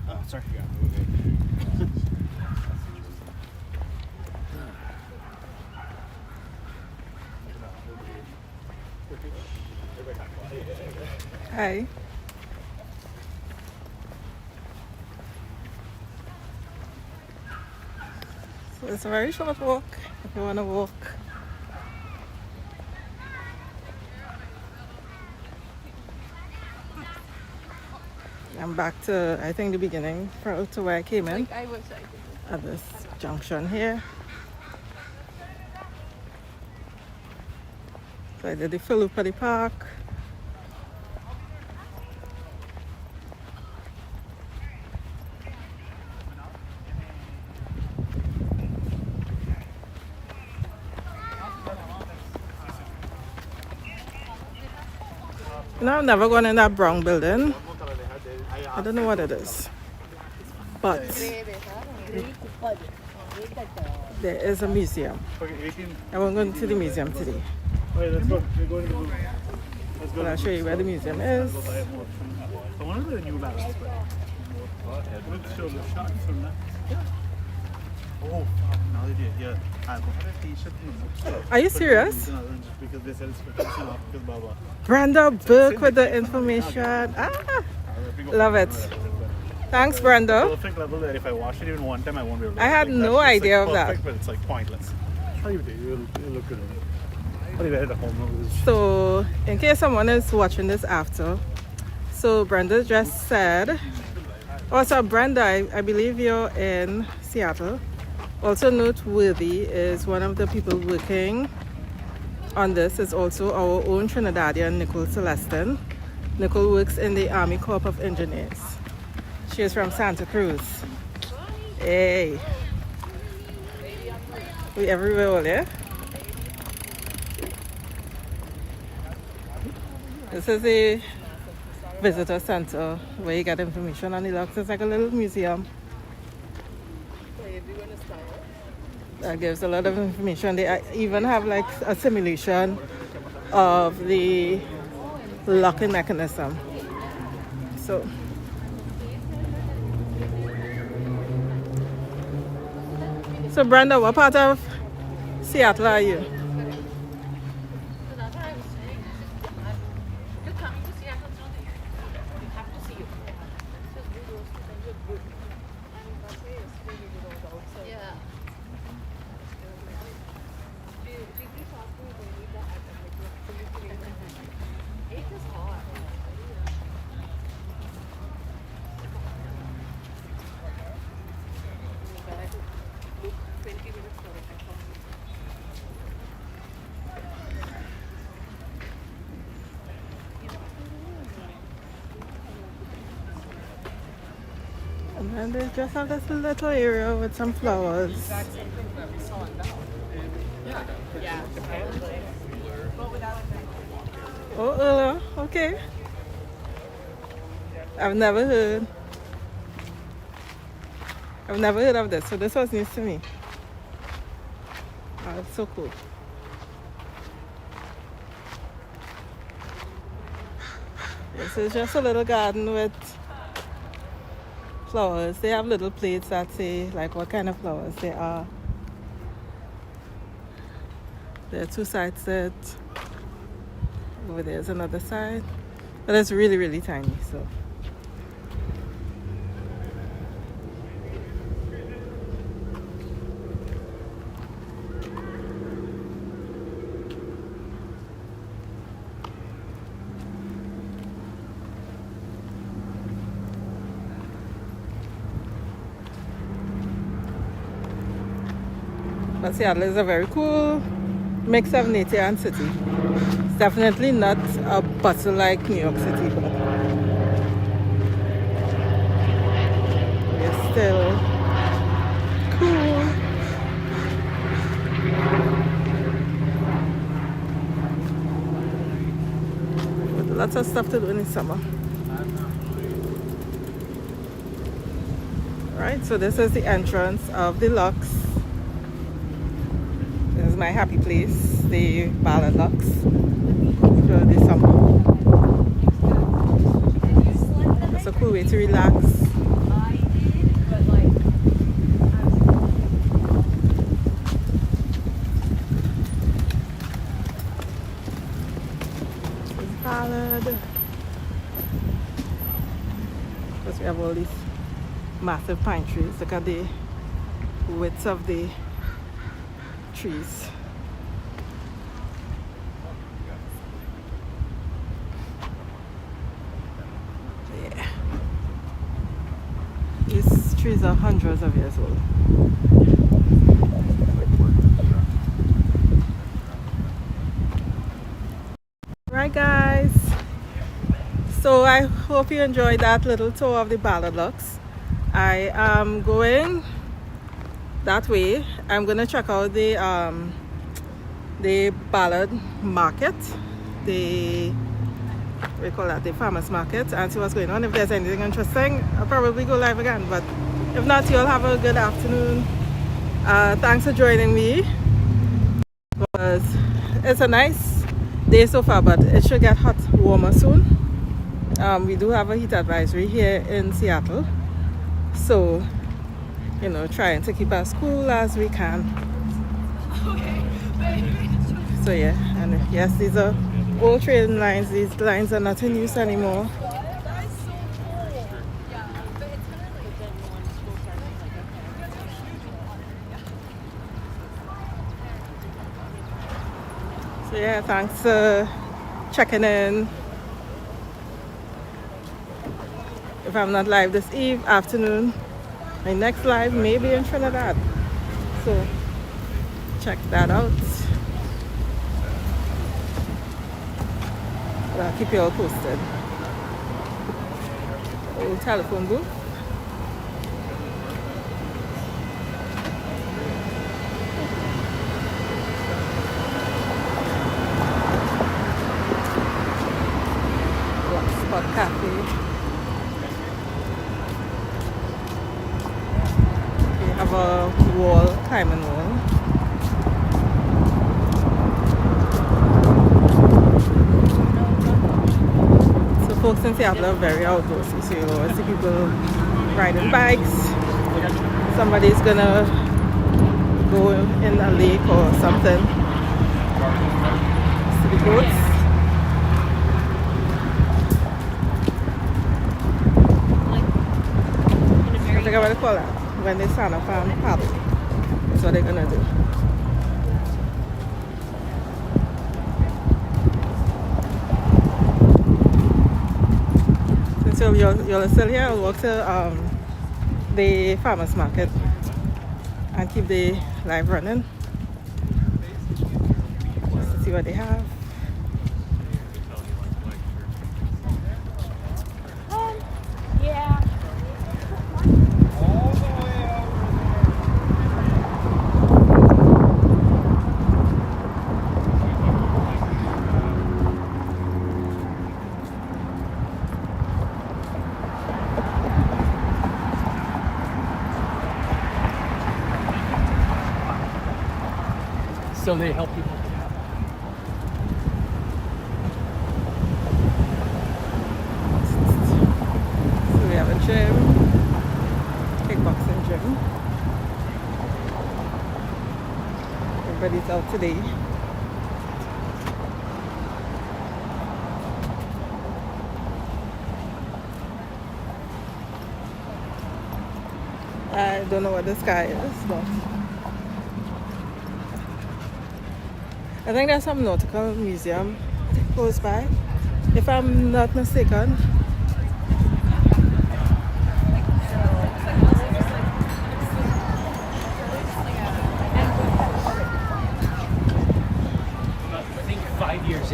Oh, sorry. Hi. So it's a very short walk if you want to walk. I'm back to, I think, the beginning, to where I came in, I was at this junction here. So I did the fill up at the park. You know, I've never gone in that brown building. I don't know what it is, but there is a museum. Okay, 18. I won't go into the museum today, Okay, let's go. We're going to go. Let's go. but I'll show you where the museum is. So one of the new ballads. Let's show the shots from that. Oh, now they did. Yeah, I bought a t-shirt from the bookstore. Are you serious? Just because they said it's 50% off because blah blah. Brenda Burke with the information. Ah, love it. Thanks, Brenda. Perfect level that if I wash it even one time, I won't be able to. I had like no that. It's idea like of that. perfect, but it's like pointless. How you do? You look good. What do you at home? So, in case someone is watching this after, so Brenda just said, oh, so Brenda, I believe you're in Seattle. Also noteworthy is one of the people working on this is also our own Trinidadian Nicole Celestin. Nicole works in the Army Corps of Engineers. She is from Santa Cruz. Hey. We everywhere, all, yeah? This is the visitor center where you get information on the locks. It's like a little museum. That gives a lot of information. They even have like a simulation of the locking mechanism. So Brenda, what part of Seattle are you? So that's what I was saying. You're coming to Seattle, it's not there. You have to see it. Just do those two things, you're good. Yeah. People talk to me, they need the hat. It is hard. Look, 20 minutes for it. And then they just have this little area with some flowers. Oh, okay. I've never heard of this, so this was news to me. Oh, it's so cool. This is just a little garden with flowers. They have little plates that say like what kind of flowers they are. There are two sides to it. Over there's another side. But it's really, really tiny, so But Seattle is a very cool mix of nature and city. It's definitely not a bustle like New York City, but it's still cool. With lots of stuff to do in the summer. Right, so this is the entrance of the locks. This is my happy place, the Ballard Locks for the summer. It's a cool way to relax. This is Ballard. Because we have all these massive pine trees. Look at the width of the trees. Yeah. These trees are hundreds of years old. Right, guys. So I hope you enjoyed that little tour of the Ballard Locks. I am going that way. I'm gonna check out the Ballard market, the we call that the farmers market, and see what's going on. If there's anything interesting, I'll probably go live again. But if not, you'll have a good afternoon. Thanks for joining me. Because it's a nice day so far, but it should get hot, warmer soon. We do have a heat advisory here in Seattle. So, you know, trying to keep as cool as we can. So yeah, and yes, these are old train lines. These lines are not in use anymore. So yeah, thanks for checking in. If I'm not live this afternoon, my next live may be in Trinidad. So check that out. I'll keep you all posted. Old telephone booth. Spot Cafe. Have a wall, climbing wall. So folks in Seattle are very outdoorsy, so you'll always see people riding bikes. Somebody's gonna go in a lake or something. See the boats. I think I'm gonna call that. When they stand up and paddle, that's what they're gonna do. Since you're still here, I'll walk to the farmers market and keep the live running. Just to see what they have. Yeah. So they help people. So we have a gym, kickboxing gym. Everybody's out today. I don't know what the sky is, but I think there's some nautical museum close by, if I'm not mistaken.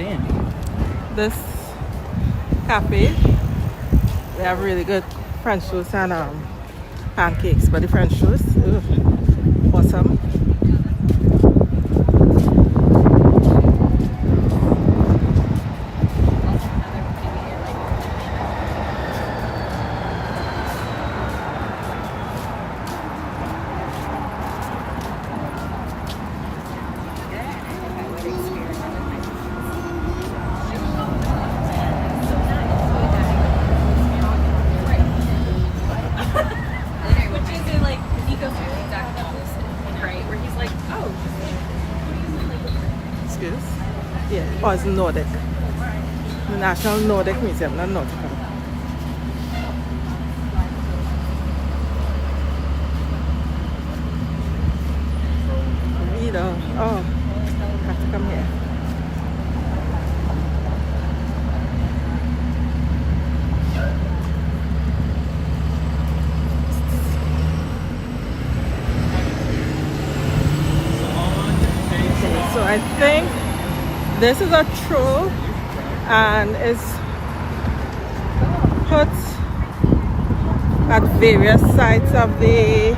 Andy? This cafe, they have really good French toast and pancakes, but the French toast, awesome. Yeah, or it's Nordic. The National Nordic Museum, not Nautical. Reader. Oh, I have to come here. Okay, so I think this is a troll and it's put at various sites of the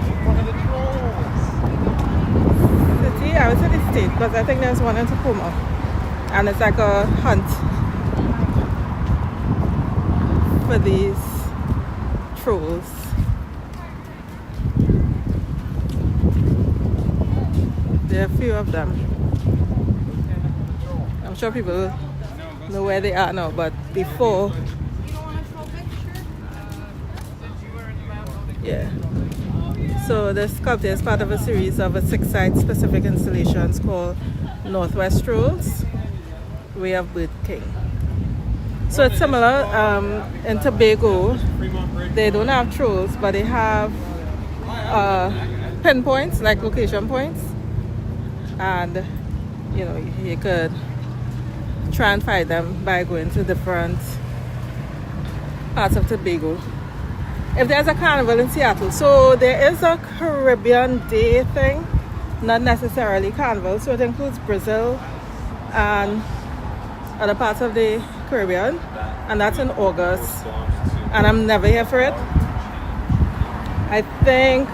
city, I would say the state, because I think there's one in Tacoma, and it's like a hunt for these trolls. There are a few of them. I'm sure people know where they are now, but before, yeah. So this sculpture is part of a series of 6-site specific installations called Northwest Trolls, Way of Bird King. So it's similar in Tobago. They don't have trolls, but they have pinpoints, like location points, and you know, you could try and find them by going to different parts of Tobago. If there's a carnival in Seattle, so there is a Caribbean Day thing, not necessarily carnival, so it includes Brazil and other parts of the Caribbean, and that's in August, and I'm never here for it. I think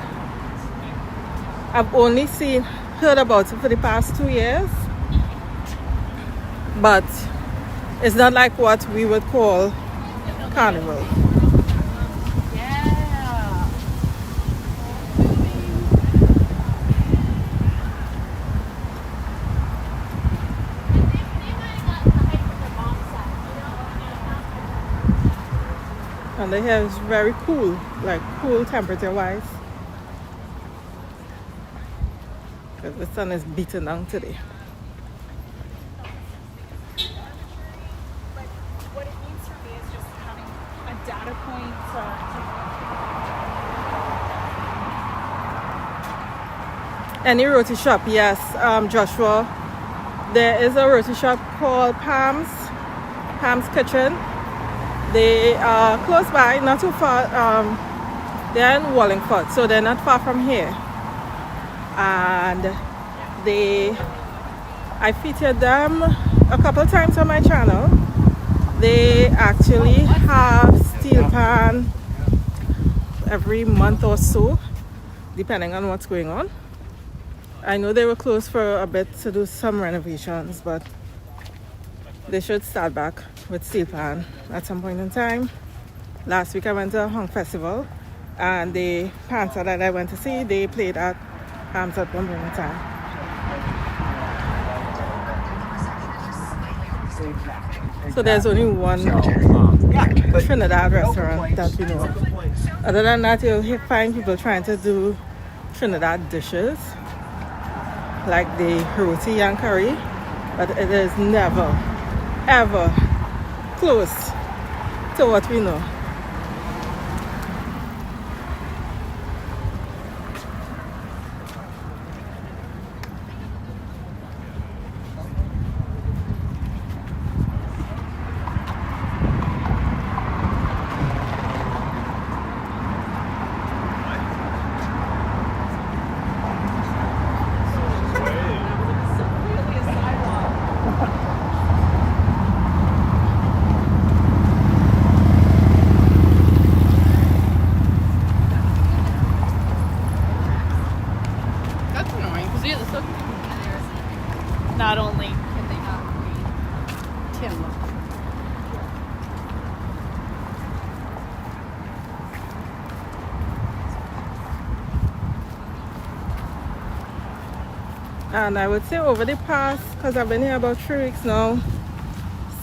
I've only heard about it for the past 2 years, but it's not like what we would call carnival. And the hair is very cool, like cool temperature wise, because the sun is beating down today. What it means for me is just having a data point to Any roti shop, yes, Joshua. There is a roti shop called Pam's Kitchen. They are close by, not too far. They're in Wallingford, so they're not far from here. And I featured them a couple times on my channel. They actually have steel pan every month or so, depending on what's going on. I know they were closed for a bit to do some renovations, but they should start back with steel pan at some point in time. Last week I went to a Hong Festival, and the panther that I went to see, they played at Ham's at one point in time. So there's only one Trinidad restaurant that we know of. Other than that, you'll find people trying to do Trinidad dishes like the roti and curry, but it is never ever close to what we know. not only can they not read Tim. And I would say over the past, because I've been here about 3 weeks now,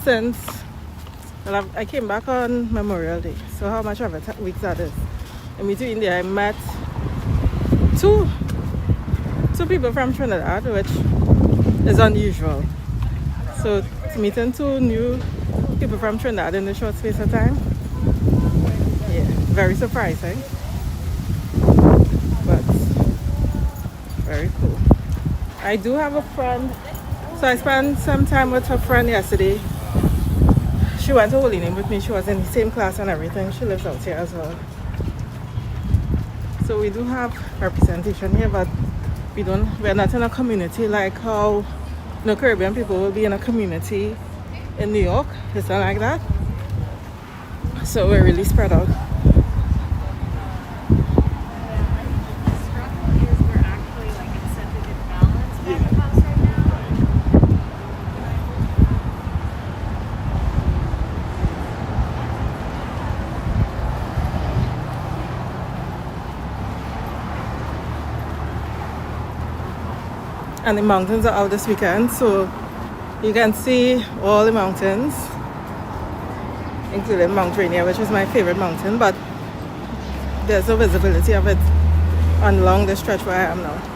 since, well, I came back on Memorial Day. So how much of a week that is? In between there, I met two people from Trinidad, which is unusual. So meeting 2 new people from Trinidad in a short space of time, yeah, very surprising, but very cool. I do have a friend, so I spent some time with her friend yesterday. She went to Holy Name with me. She was in the same class and everything. She lives out here as well. So we do have representation here, but we're not in a community like how Caribbean people will be in a community in New York. It's not like that. So we're really spread out. And the mountains are out this weekend, so you can see all the mountains, including Mount Rainier, which is my favorite mountain, but there's no visibility of it along the stretch where I am now.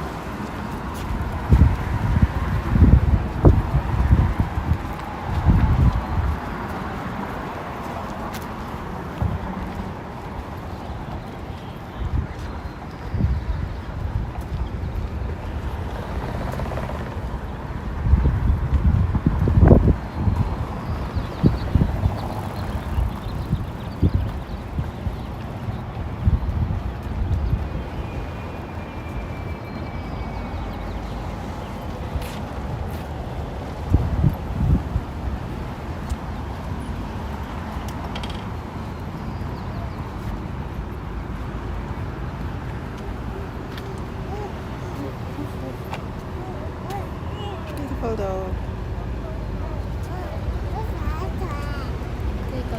Hold on.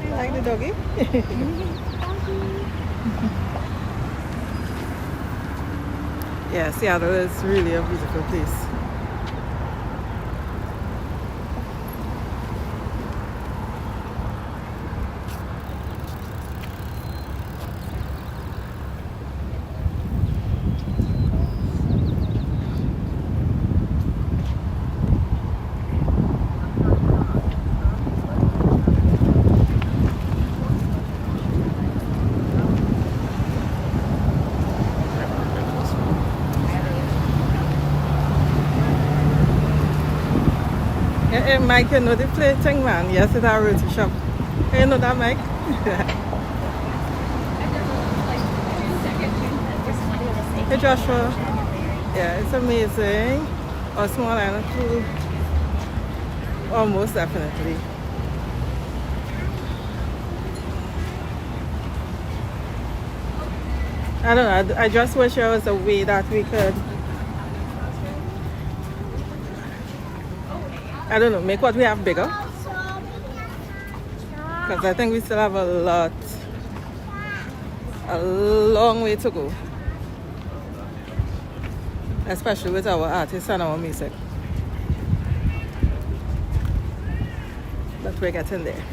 You like the doggy? Yeah, Seattle is really a beautiful place. Hey, Mike, you know the play thing, man. Yes, it's our roti shop. Hey, you know that, Mike? Hey, Joshua. Yeah, it's amazing. A small island food. Almost definitely. I don't know. I just wish there was a way that we could, I don't know, make what we have bigger. Because I think we still have a long way to go. Especially with our artists and our music. But we're getting there.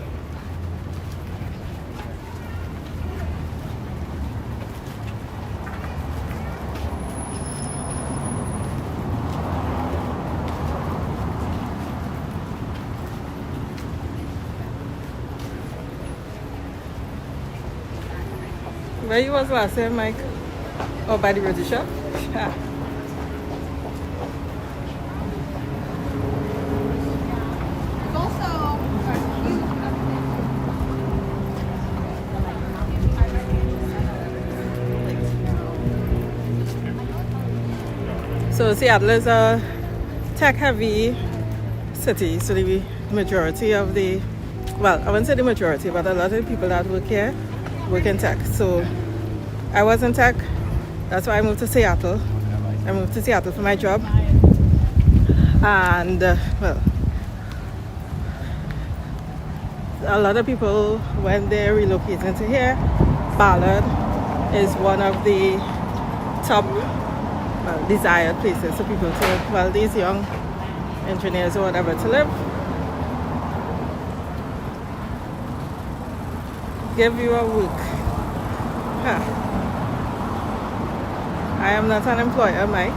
Where you was last time, Mike? Oh, by the roti shop? So Seattle is a tech-heavy city, so the majority of the, well, I wouldn't say the majority, but a lot of the people that work here work in tech. So I was in tech, that's why I moved to Seattle. I moved to Seattle for my job. And well, a lot of people, when they're relocating to here, Ballard is one of the top desired places for people to, well, these young engineers or whatever, to live. Give you a week. Huh. I am not an employer, Mike.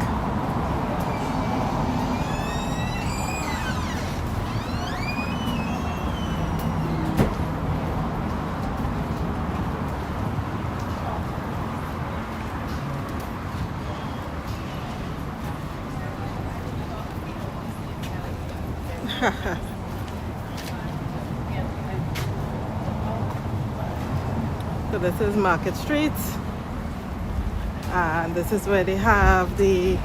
So this is Market Street, and this is where they have the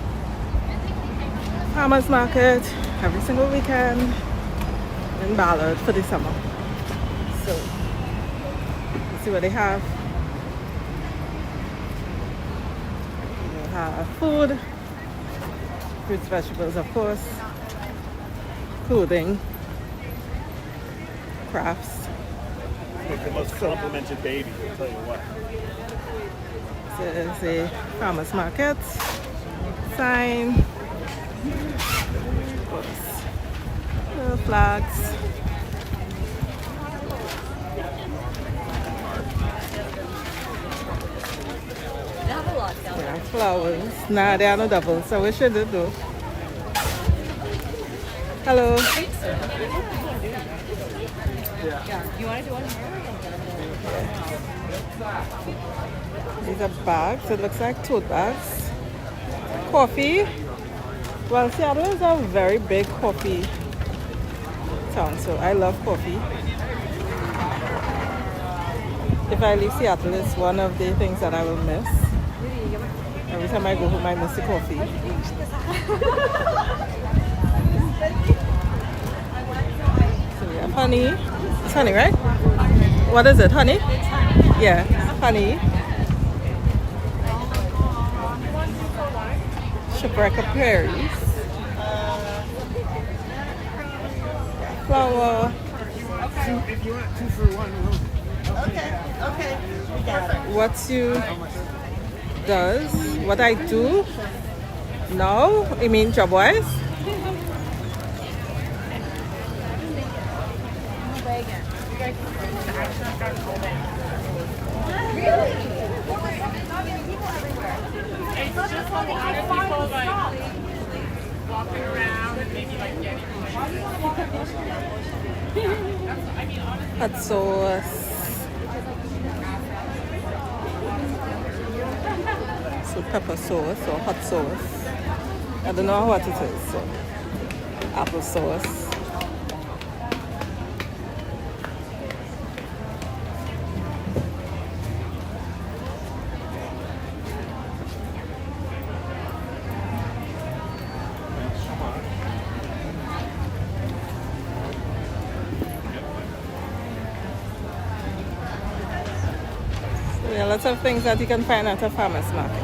farmers market every single weekend in Ballard for the summer. So let's see what they have. They have food, fruits, vegetables, of course, clothing, crafts. Like the most complimented baby, I'll tell you what. This is a farmers market sign. Little flags. Yeah, flowers. Nah, they are no double, so we should do. Hello. Yeah. You want to do one? These are bags. It looks like tote bags. Coffee. Well, Seattle is a very big coffee town, so I love coffee. If I leave Seattle, it's one of the things that I will miss. Every time I go home, I miss the coffee. So we have honey. It's honey, right? What is it? Honey? Yeah, honey. Shipwreck Prairies. Flour. If you want 2 for 1, we'll. Okay. What you does, what I do now, I mean job wise. Hot sauce. So pepper sauce or hot sauce. I don't know what it is. So apple sauce. There are lots of things that you can find at a farmer's market.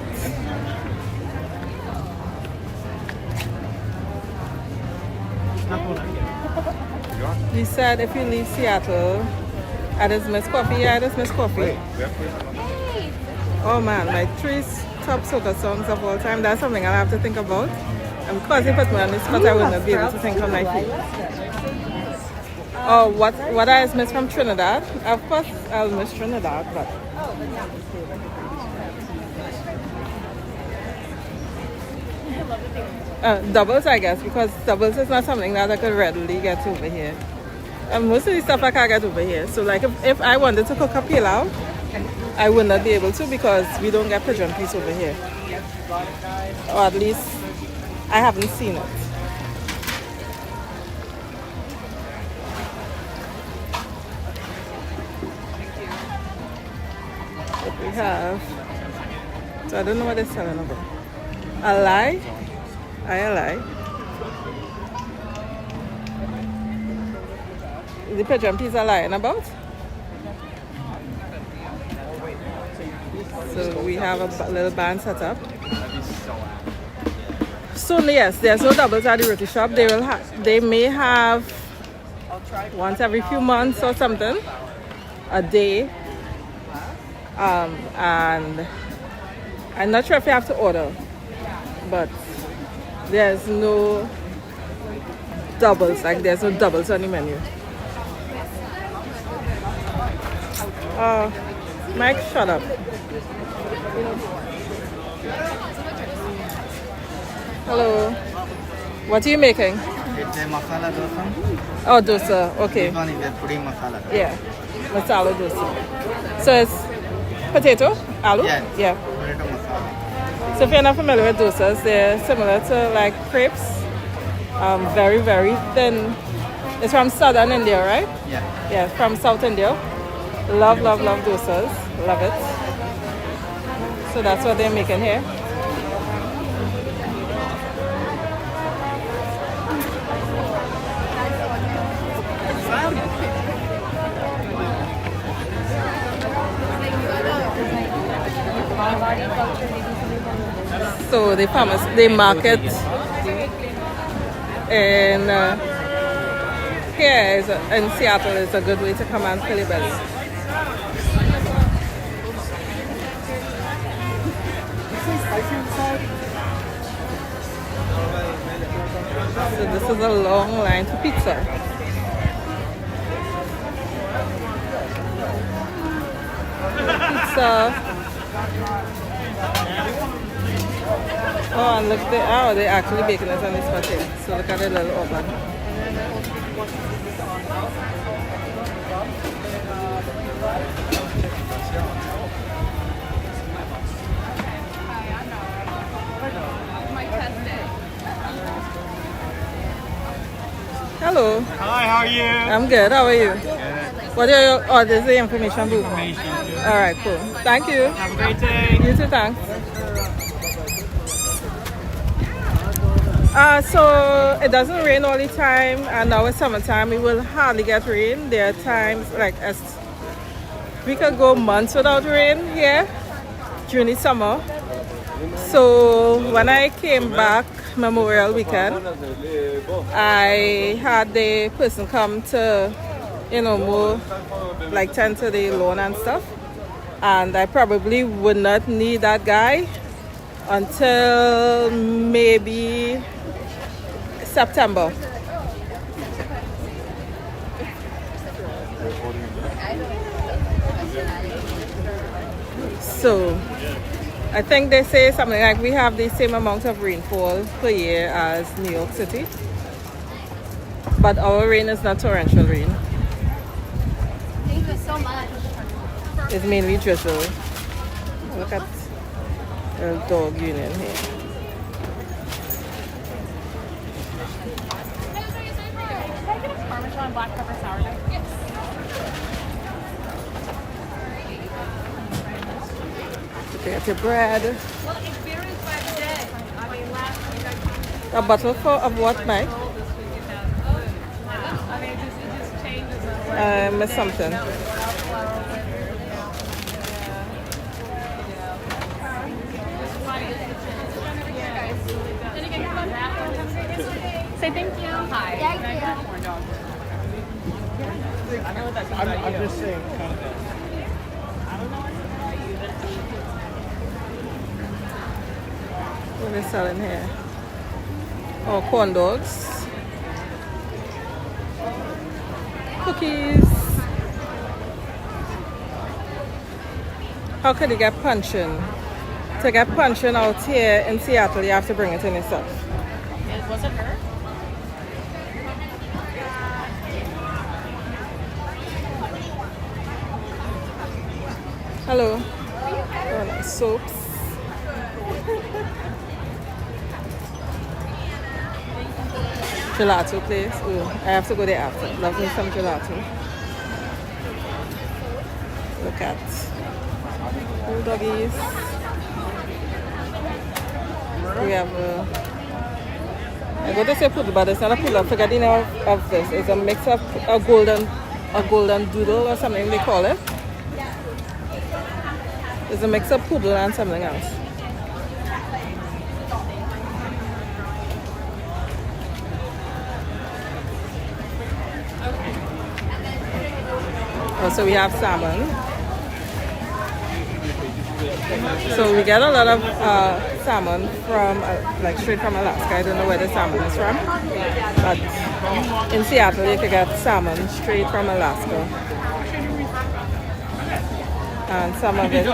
You said if you leave Seattle, I just miss coffee. Yeah, I just miss coffee. Oh man, my 3 top soca songs of all time. That's something I'll have to think about. And because you put me on the spot, I will not be able to think on my feet. Oh, what I miss from Trinidad? Of course, I'll miss Trinidad, but. Doubles, I guess, because doubles is not something that I could readily get over here. And most of the stuff I can't get over here. So, like, if I wanted to cook a pilau, I would not be able to because we don't get pigeon peas over here. Or at least, I haven't seen it. What we have, so I don't know what they're selling about. A lie? I lie. The pigeon peas are lying about. So we have a little band set up. soon, yes, there's no doubles at the roti shop. They may have once every few months or something, a day. And I'm not sure if you have to order, but there's no doubles, like there's no doubles on the menu. Mike, shut up. Hello. What are you making? It's a masala dosa. Oh, dosa. Okay. This one is a puri masala dosa. Yeah. Masala dosa. So it's potato? Aloo? Yes. Yeah. Potato masala. So if you're not familiar with dosas, they're similar to like crepes. Very, very thin. It's from southern India, right? Yeah. Yeah, from South India. Love, love, love dosas. Love it. So that's what they're making here. So the farmers, they market in here in Seattle is a good way to come and fill your belly. So this is a long line for pizza. Pizza. Oh, and look, they're actually baking it on this spot here. So look at the little oven. Hello. Hi, how are you? I'm good. How are you? What are your orders? The information booth. All right, cool. Thank you. Have a great day. You too, thanks. So it doesn't rain all the time, and now it's summertime. It will hardly get rain. There are times like we could go months without rain here during the summer. So when I came back Memorial Weekend, I had the person come to, mow, like tend to the lawn and stuff, and I probably would not need that guy until maybe September. So I think they say something like we have the same amount of rainfall per year as New York City, but our rain is not torrential rain. Thank you so much. It's mainly drizzle. Look at the dog union here. Parmesan black pepper sourdough. Yes. Okay, get your bread. Well, it varies by the day. I mean, last week I A bottle of what, Mike? this week it has. I mean, it just changes. I missed something. Say thank you. Hi. Thank you. I'm just saying. What are they selling here? Oh, corn dogs. Cookies. How could you get puncheon? To get puncheon out here in Seattle, you have to bring it in yourself. Was it her? Hello. Oh, nice soaps. Gelato place. Oh, I have to go there after. Love me some gelato. Look at two doggies. We have I go to say poodle, but it's not a poodle. I forgot the name of this. It's a mix of a golden doodle or something they call it. It's a mix of poodle and something else. Also, we have salmon. So we get a lot of salmon from, like straight from Alaska. I don't know where the salmon is from. But in Seattle, you can get salmon straight from Alaska. And some of it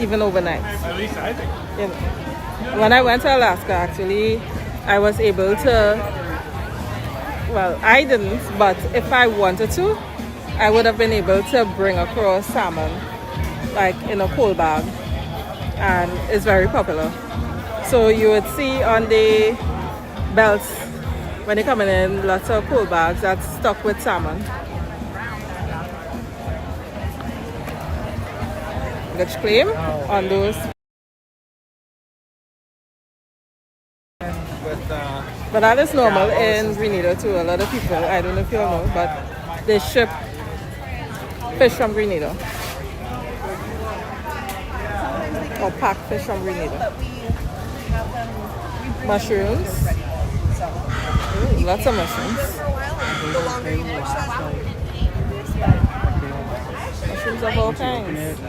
even overnight. At least I think. You know, when I went to Alaska, actually, I was able to, well, I didn't, but if I wanted to, I would have been able to bring across salmon, like in a cold bag, and it's very popular. So you would see on the belts, when you're coming in, lots of cold bags that's stuck with salmon. Which claim on those. But that is normal in Grenada too. A lot of people, I don't know if you all know, but they ship fish from Grenada. Or pack fish from Grenada. Mushrooms. Ooh, lots of mushrooms. Mushrooms of all kinds.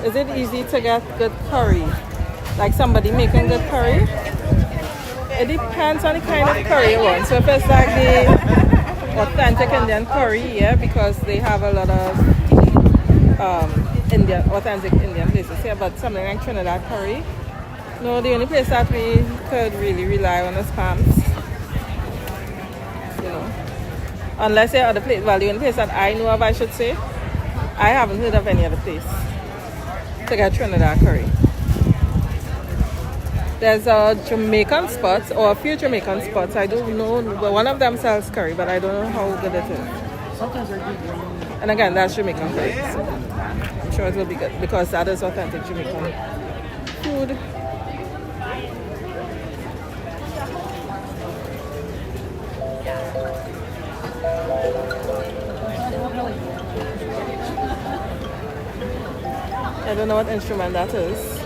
Is it easy to get good curry? Like somebody making good curry? It depends on the kind of curry you want. So if it's like the authentic Indian curry, yeah, because they have a lot of authentic Indian places here, but something like Trinidad curry, no, the only place that we could really rely on is Palms. You know, unless there are other places. Well, the only place that I know of, I should say, I haven't heard of any other place to get Trinidad curry. There's a Jamaican spot or a few Jamaican spots. I don't know, but one of them sells curry, but I don't know how good it is. And again, that's Jamaican curry. So I'm sure it will be good because that is authentic Jamaican food. I don't know what instrument that is.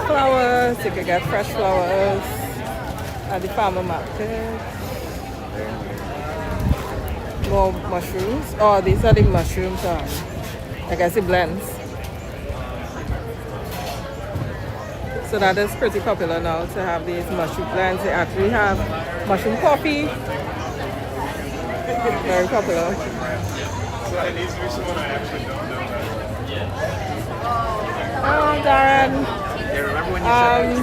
Flowers, you can get fresh flowers at the farmer market. More mushrooms. Oh, these are the mushrooms. I guess it blends. So that is pretty popular now to have these mushroom blends. They actually have mushroom coffee. Very popular. Oh, Darren. Yeah, remember when you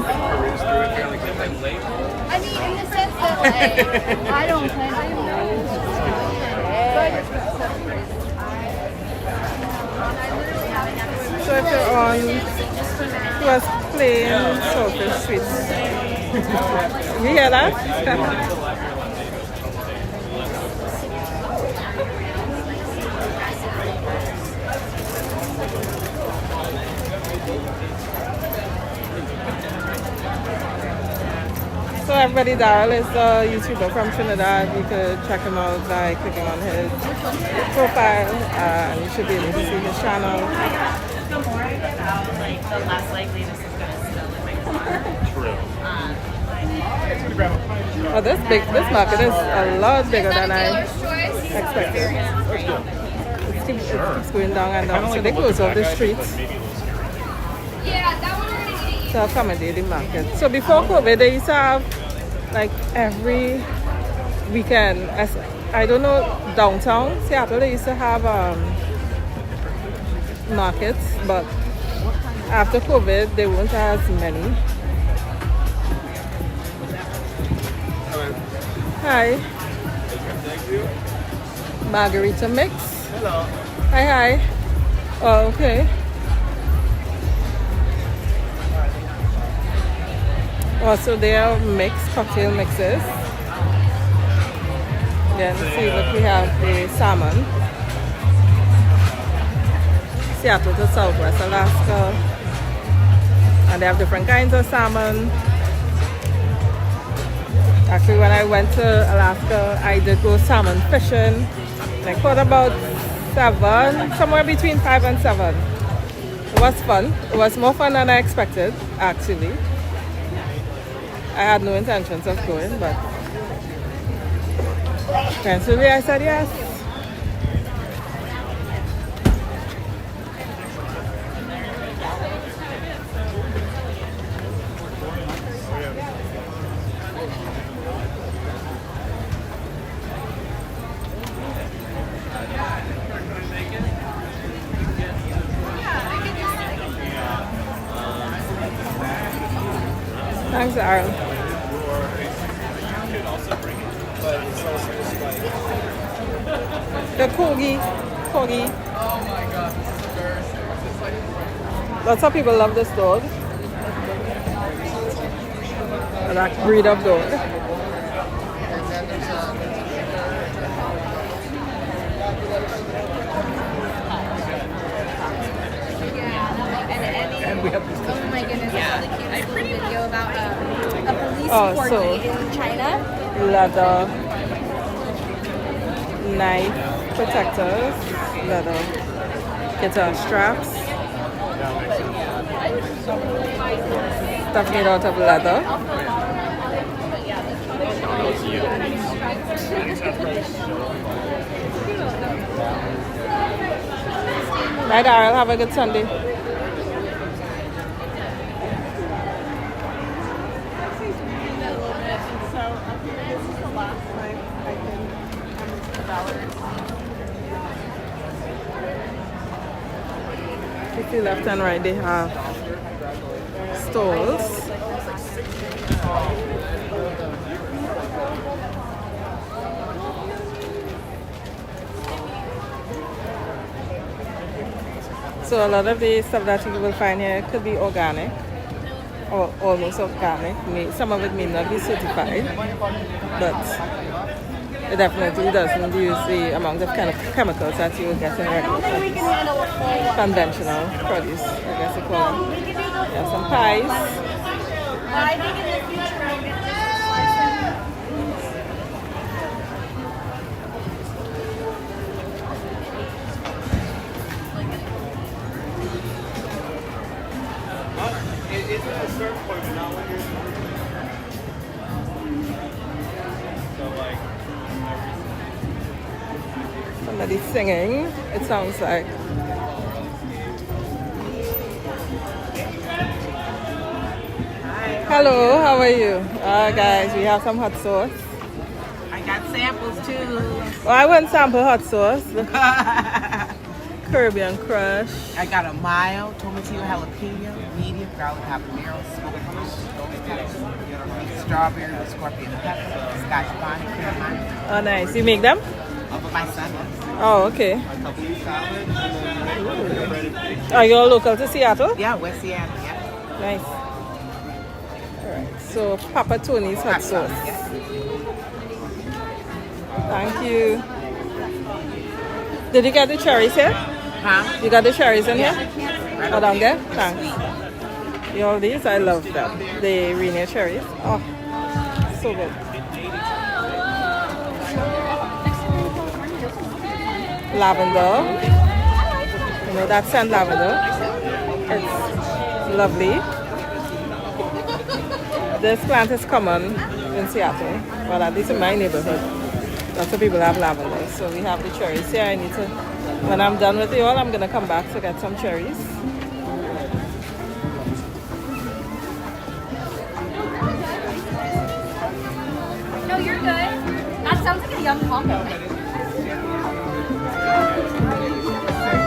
said peruse through it here like that? I mean, in the sense that, like, I don't plan to do So if you're on West Plain Salted Sweets, you hear that? So everybody, Daryl is a YouTuber from Trinidad. You could check him out by clicking on his profile, and you should be able to see his channel. The more I get out, like, the less likely this is going to spill in my car. True. Oh, this market is a lot bigger than I expected. It keeps going down and down. So they close off the streets to accommodate the market. So before COVID, they used to have like every weekend. I don't know, downtown Seattle, they used to have markets, but after COVID, they won't have as many. Hi. Margarita mix. Hello. Hi. Oh, okay. Also, they are mixed cocktail mixes. Then see, look, we have the salmon. Seattle to Southwest Alaska. And they have different kinds of salmon. Actually, when I went to Alaska, I did go salmon fishing. I caught about 7, somewhere between 5 and 7. It was fun. It was more fun than I expected, actually. I had no intentions of going, but eventually I said yes. Thanks, Aaron. The corgi. Oh my god, this is embarrassing. Lots of people love this dog. That breed of dog. And we have this. Oh my goodness, I saw the cutest little video about a police Oh, cordon so- in China. Leather knife protectors, leather guitar straps, stuff made out of leather. Right, Daryl, have a good Sunday. You see left and right they have stalls. So a lot of the stuff that you will find here could be organic or almost organic. Some of it may not be certified, but it definitely doesn't use the amount of kind of chemicals that you would get in regular conventional produce, I guess they call them. We have some pies. I think in the future I'm going to Is it a certain point now when you're so like Somebody's singing, it sounds like. Hello, how are you? Guys, we have some hot sauce. I got samples too. Oh, I want sample hot sauce. Caribbean Crush. I got a mild tomatillo jalapeno, medium garlic habanero, smoked strawberry with scorpion pepper, scotch bonnet, cream lime. Oh, nice. You make them? My son does. Oh, okay. Are you all local to Seattle? Yeah, West Seattle, yeah. Nice. Alright, so Papa Tony's hot sauce. Yeah. Thank you. Did you get the cherries here? Huh? You got the cherries in here? Right Oh, down there? They're Thanks. sweet. All these, I love them. The Rainier cherries. Oh, so good. Lavender. You know that scent lavender. It's lovely. This plant is common in Seattle. Well, at least in my neighborhood. Lots of people have lavender. So we have the cherries here. I need to, when I'm done with you all, I'm going to come back to get some cherries. No, you're good. That sounds like a yum combo.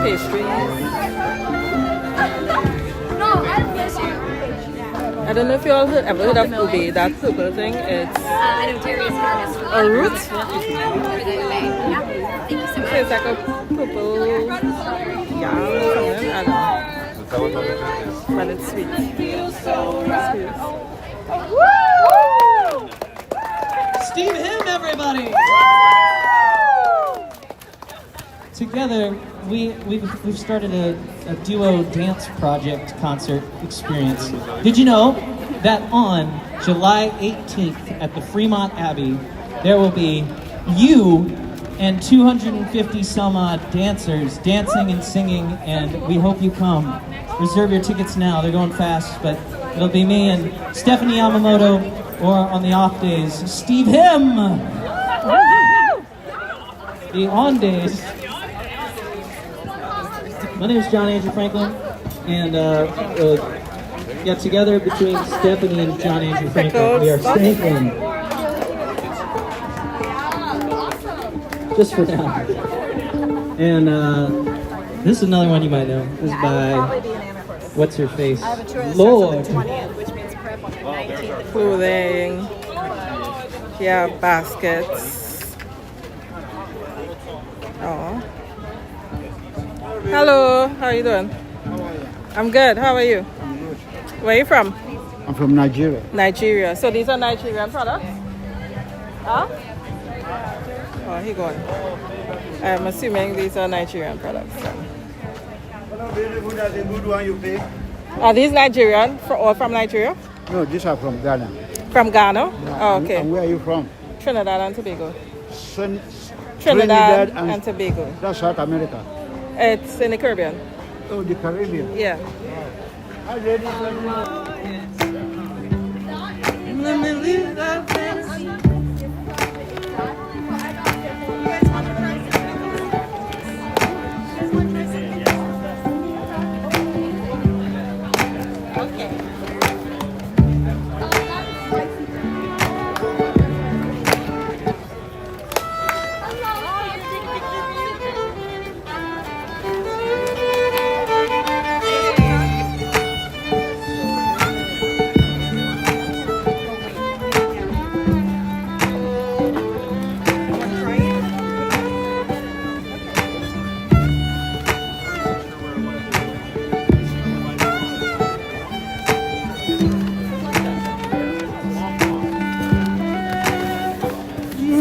Pastries. No, I miss you. I don't know if you all ever heard of ube, that purple thing. It's I know Darius Harris. a root. Yeah. Thank you so So much. it's like a purple yam or something. I don't know. But it's sweet. Steve Him, everybody! Together, we've started a duo dance project concert experience. Did you know that on July 18th at the Fremont Abbey, there will be you and 250 some odd dancers dancing and singing, and we hope you come. Reserve your tickets now. They're going fast, but it'll be me and Stephanie Yamamoto, or on the off days, Steve Him. The on days. My name is John Andrew Franklin, and together between Stephanie and John Andrew Franklin, we are Franklin. Just for now. And this is another one you might know. This is by what's her face? Lord. Which means prep on the 19th. Clothing. Yeah, baskets. Oh. Hello, how are you doing? I'm good. How are you? Where are you from? I'm from Nigeria. Nigeria. So these are Nigerian products? Huh? Oh, he gone. I'm assuming these are Nigerian products. Are these Nigerian or from Nigeria? No, these are from Ghana. From Ghana? Yeah. Oh, okay. And where are you from? Trinidad and Tobago. Trinidad and Tobago. That's South America. It's in the Caribbean. Oh, the Caribbean. Yeah. Hi, ladies. Let me live that fantasy.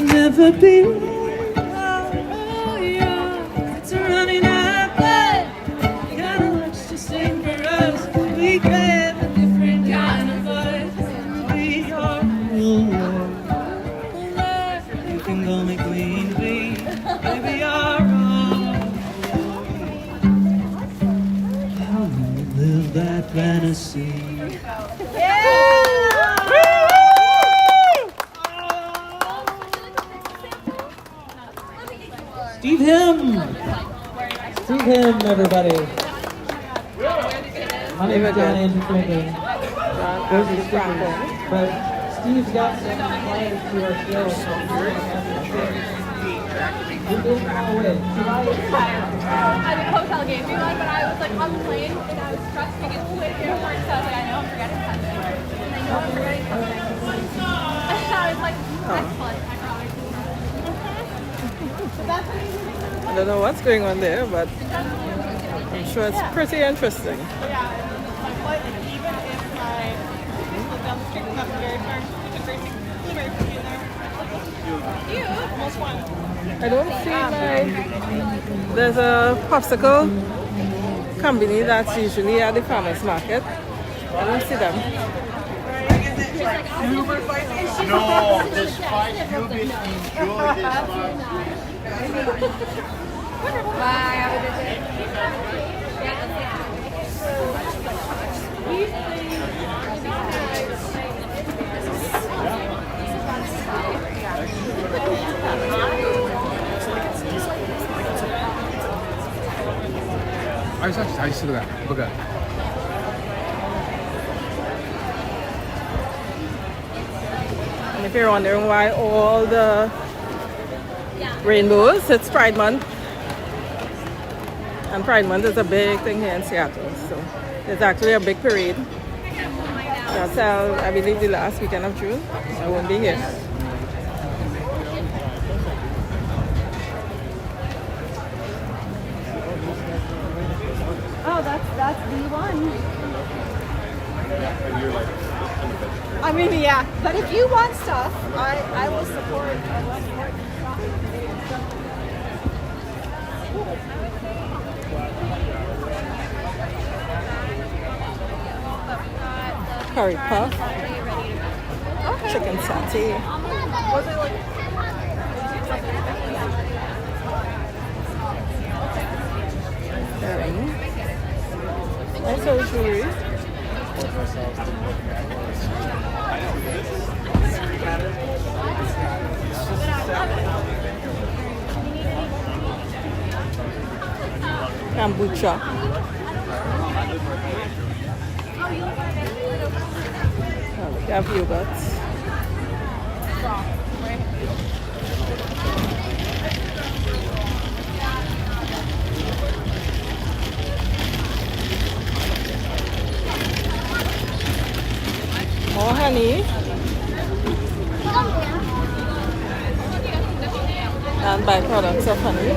Never be. Oh, yeah. It's running out, but you gotta watch to sing for us. We crave a different kind of voice. We are you can go me clean, please. Baby, you're wrong. How do you live that fantasy? Steve Him! Steve Him, everybody. My name is John Andrew Franklin. Those are stickers. But Steve's got some plans to our show. We're moving all the way. At the hotel gave me one, but I was like on the plane and I was stressed to get to the airport, so I was like, I know I'm forgetting something. And I know I'm forgetting something. I was like, excellent, I promise. I don't know what's going on there, but I'm sure it's pretty interesting. Yeah, my flight, even if I live down the street from that very far, which is very pretty in there. You almost won. I don't see there's a popsicle company that's usually at the farmers market. I don't see them. No, this fight, you will enjoy this one. Bye, have a good day. 다시 쓰는 거야. 뭐가? And if you're wondering why all the rainbows, it's Pride Month. And Pride Month is a big thing here in Seattle. So there's actually a big parade. That's I believe the last weekend of June. I won't be here. Oh, that's the one. I mean, yeah. But if you want stuff, I will support. I will support Curry puff, chicken satay. Was it like? I saw jewelry. Kombucha. Oh, we have yogurt. More honey and byproducts of honey.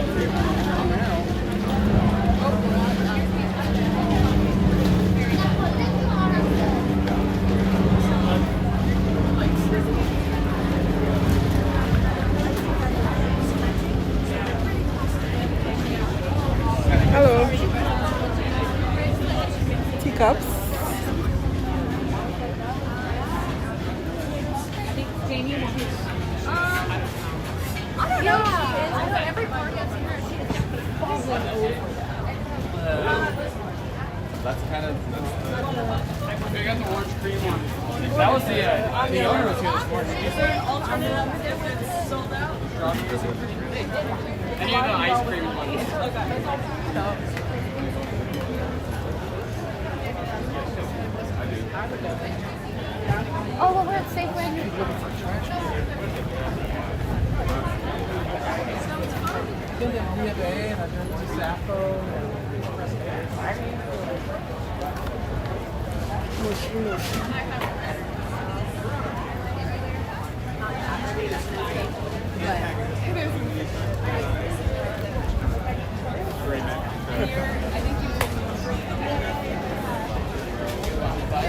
Hello. Teacups. That's kind of. They got the orange cream one. That was the owner was here this morning. Is there an alternative that's sold out? And you know ice cream one. Oh, well, we're at Safeway.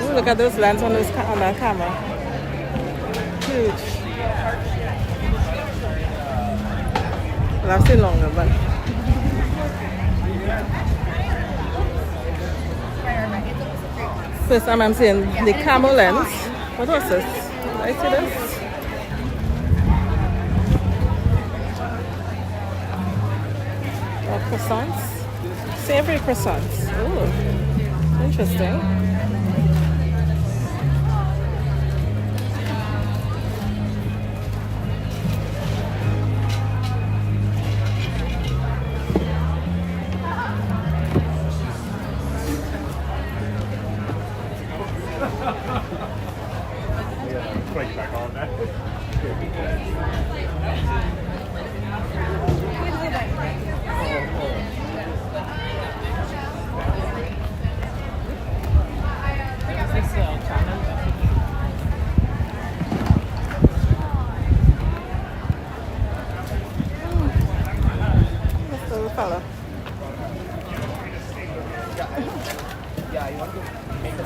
Ooh, look at those lens on on that camera. Huge. Well, I've seen longer, but first time I'm seeing the camel lens. What was this? Did I see this? Croissants? Savory croissants. Oh, interesting. Quake back on that. This little fella. Yeah, you want to make a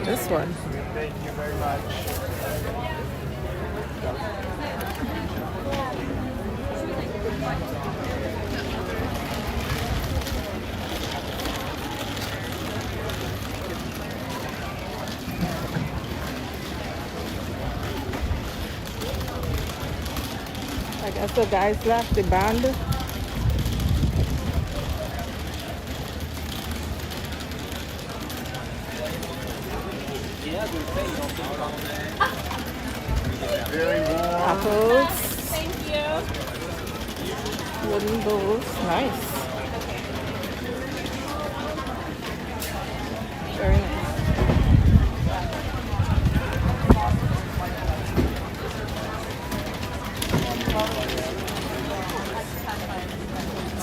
This one. Thank you very much. I guess the guys left the band. Very warm. Apples, Thank you. wooden bowls. Nice. Very nice.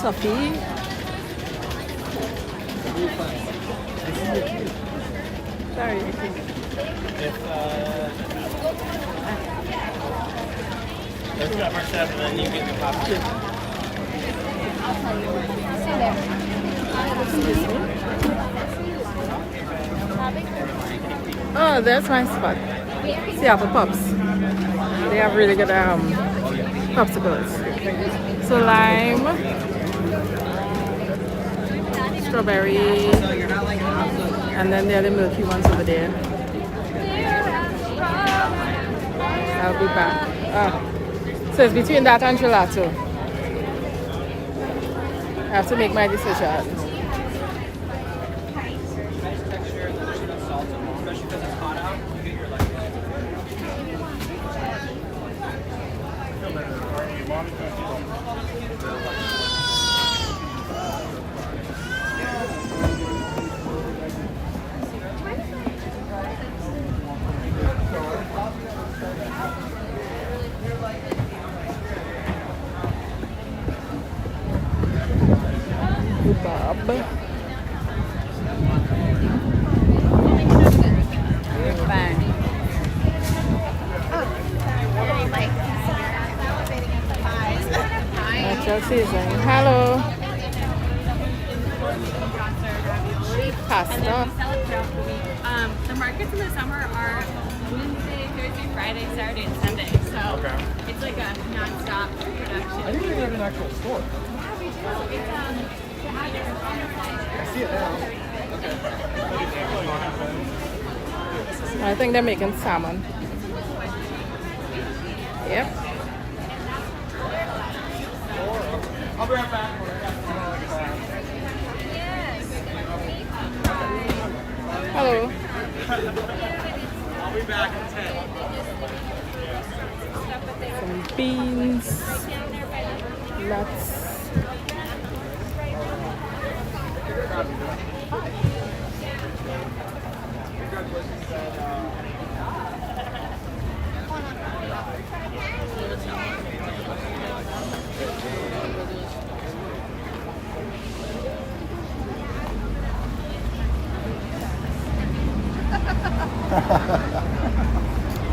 Toffee. Sorry. Let's grab our stuff and then you get the popcorn. Stay there. Oh, that's my spot. Seattle Pops. They have really good popsicles. So lime, strawberry, and then there are the milky ones over there. I'll be back. So it's between that and gelato. I have to make my decision. Bob. Natural seasoning. Hello. Pasta. The markets in the summer are Wednesday, Thursday, Friday, Saturday, and Sunday. So it's like a non-stop production. I think they have an actual store. Yeah, we do. It's I see it now. I think they're making salmon. Yep. I'll be right back. Hello. I'll be back in 10. Some beans. Nuts.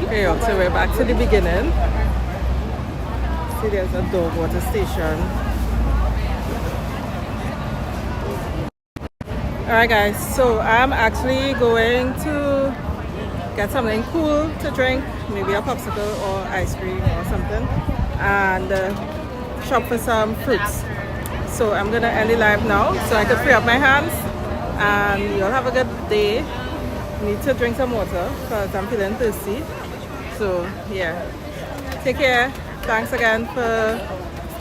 Okay, so we're back to the beginning. See, there's a dog water station. Alright guys, so I'm actually going to get something cool to drink, maybe a popsicle or ice cream or something, and shop for some fruits. So I'm gonna end the live now so I can free up my hands, and you'll have a good day. Need to drink some water because I'm feeling thirsty. So yeah, take care. Thanks again for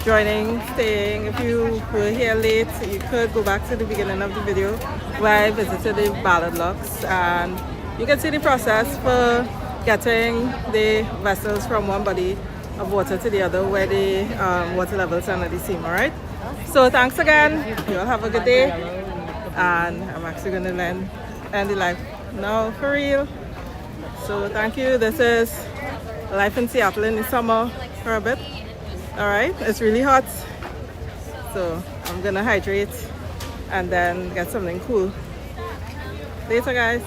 joining, staying. If you were here late, you could go back to the beginning of the video where I visited the Ballard Locks, and you can see the process for getting the vessels from one body of water to the other where the water levels are not the same. Alright, so thanks again. You all have a good day, and I'm actually going to end the live now for real. So thank you. This is life in Seattle in the summer for a bit. Alright, it's really hot, so I'm gonna hydrate and then get something cool. Later guys.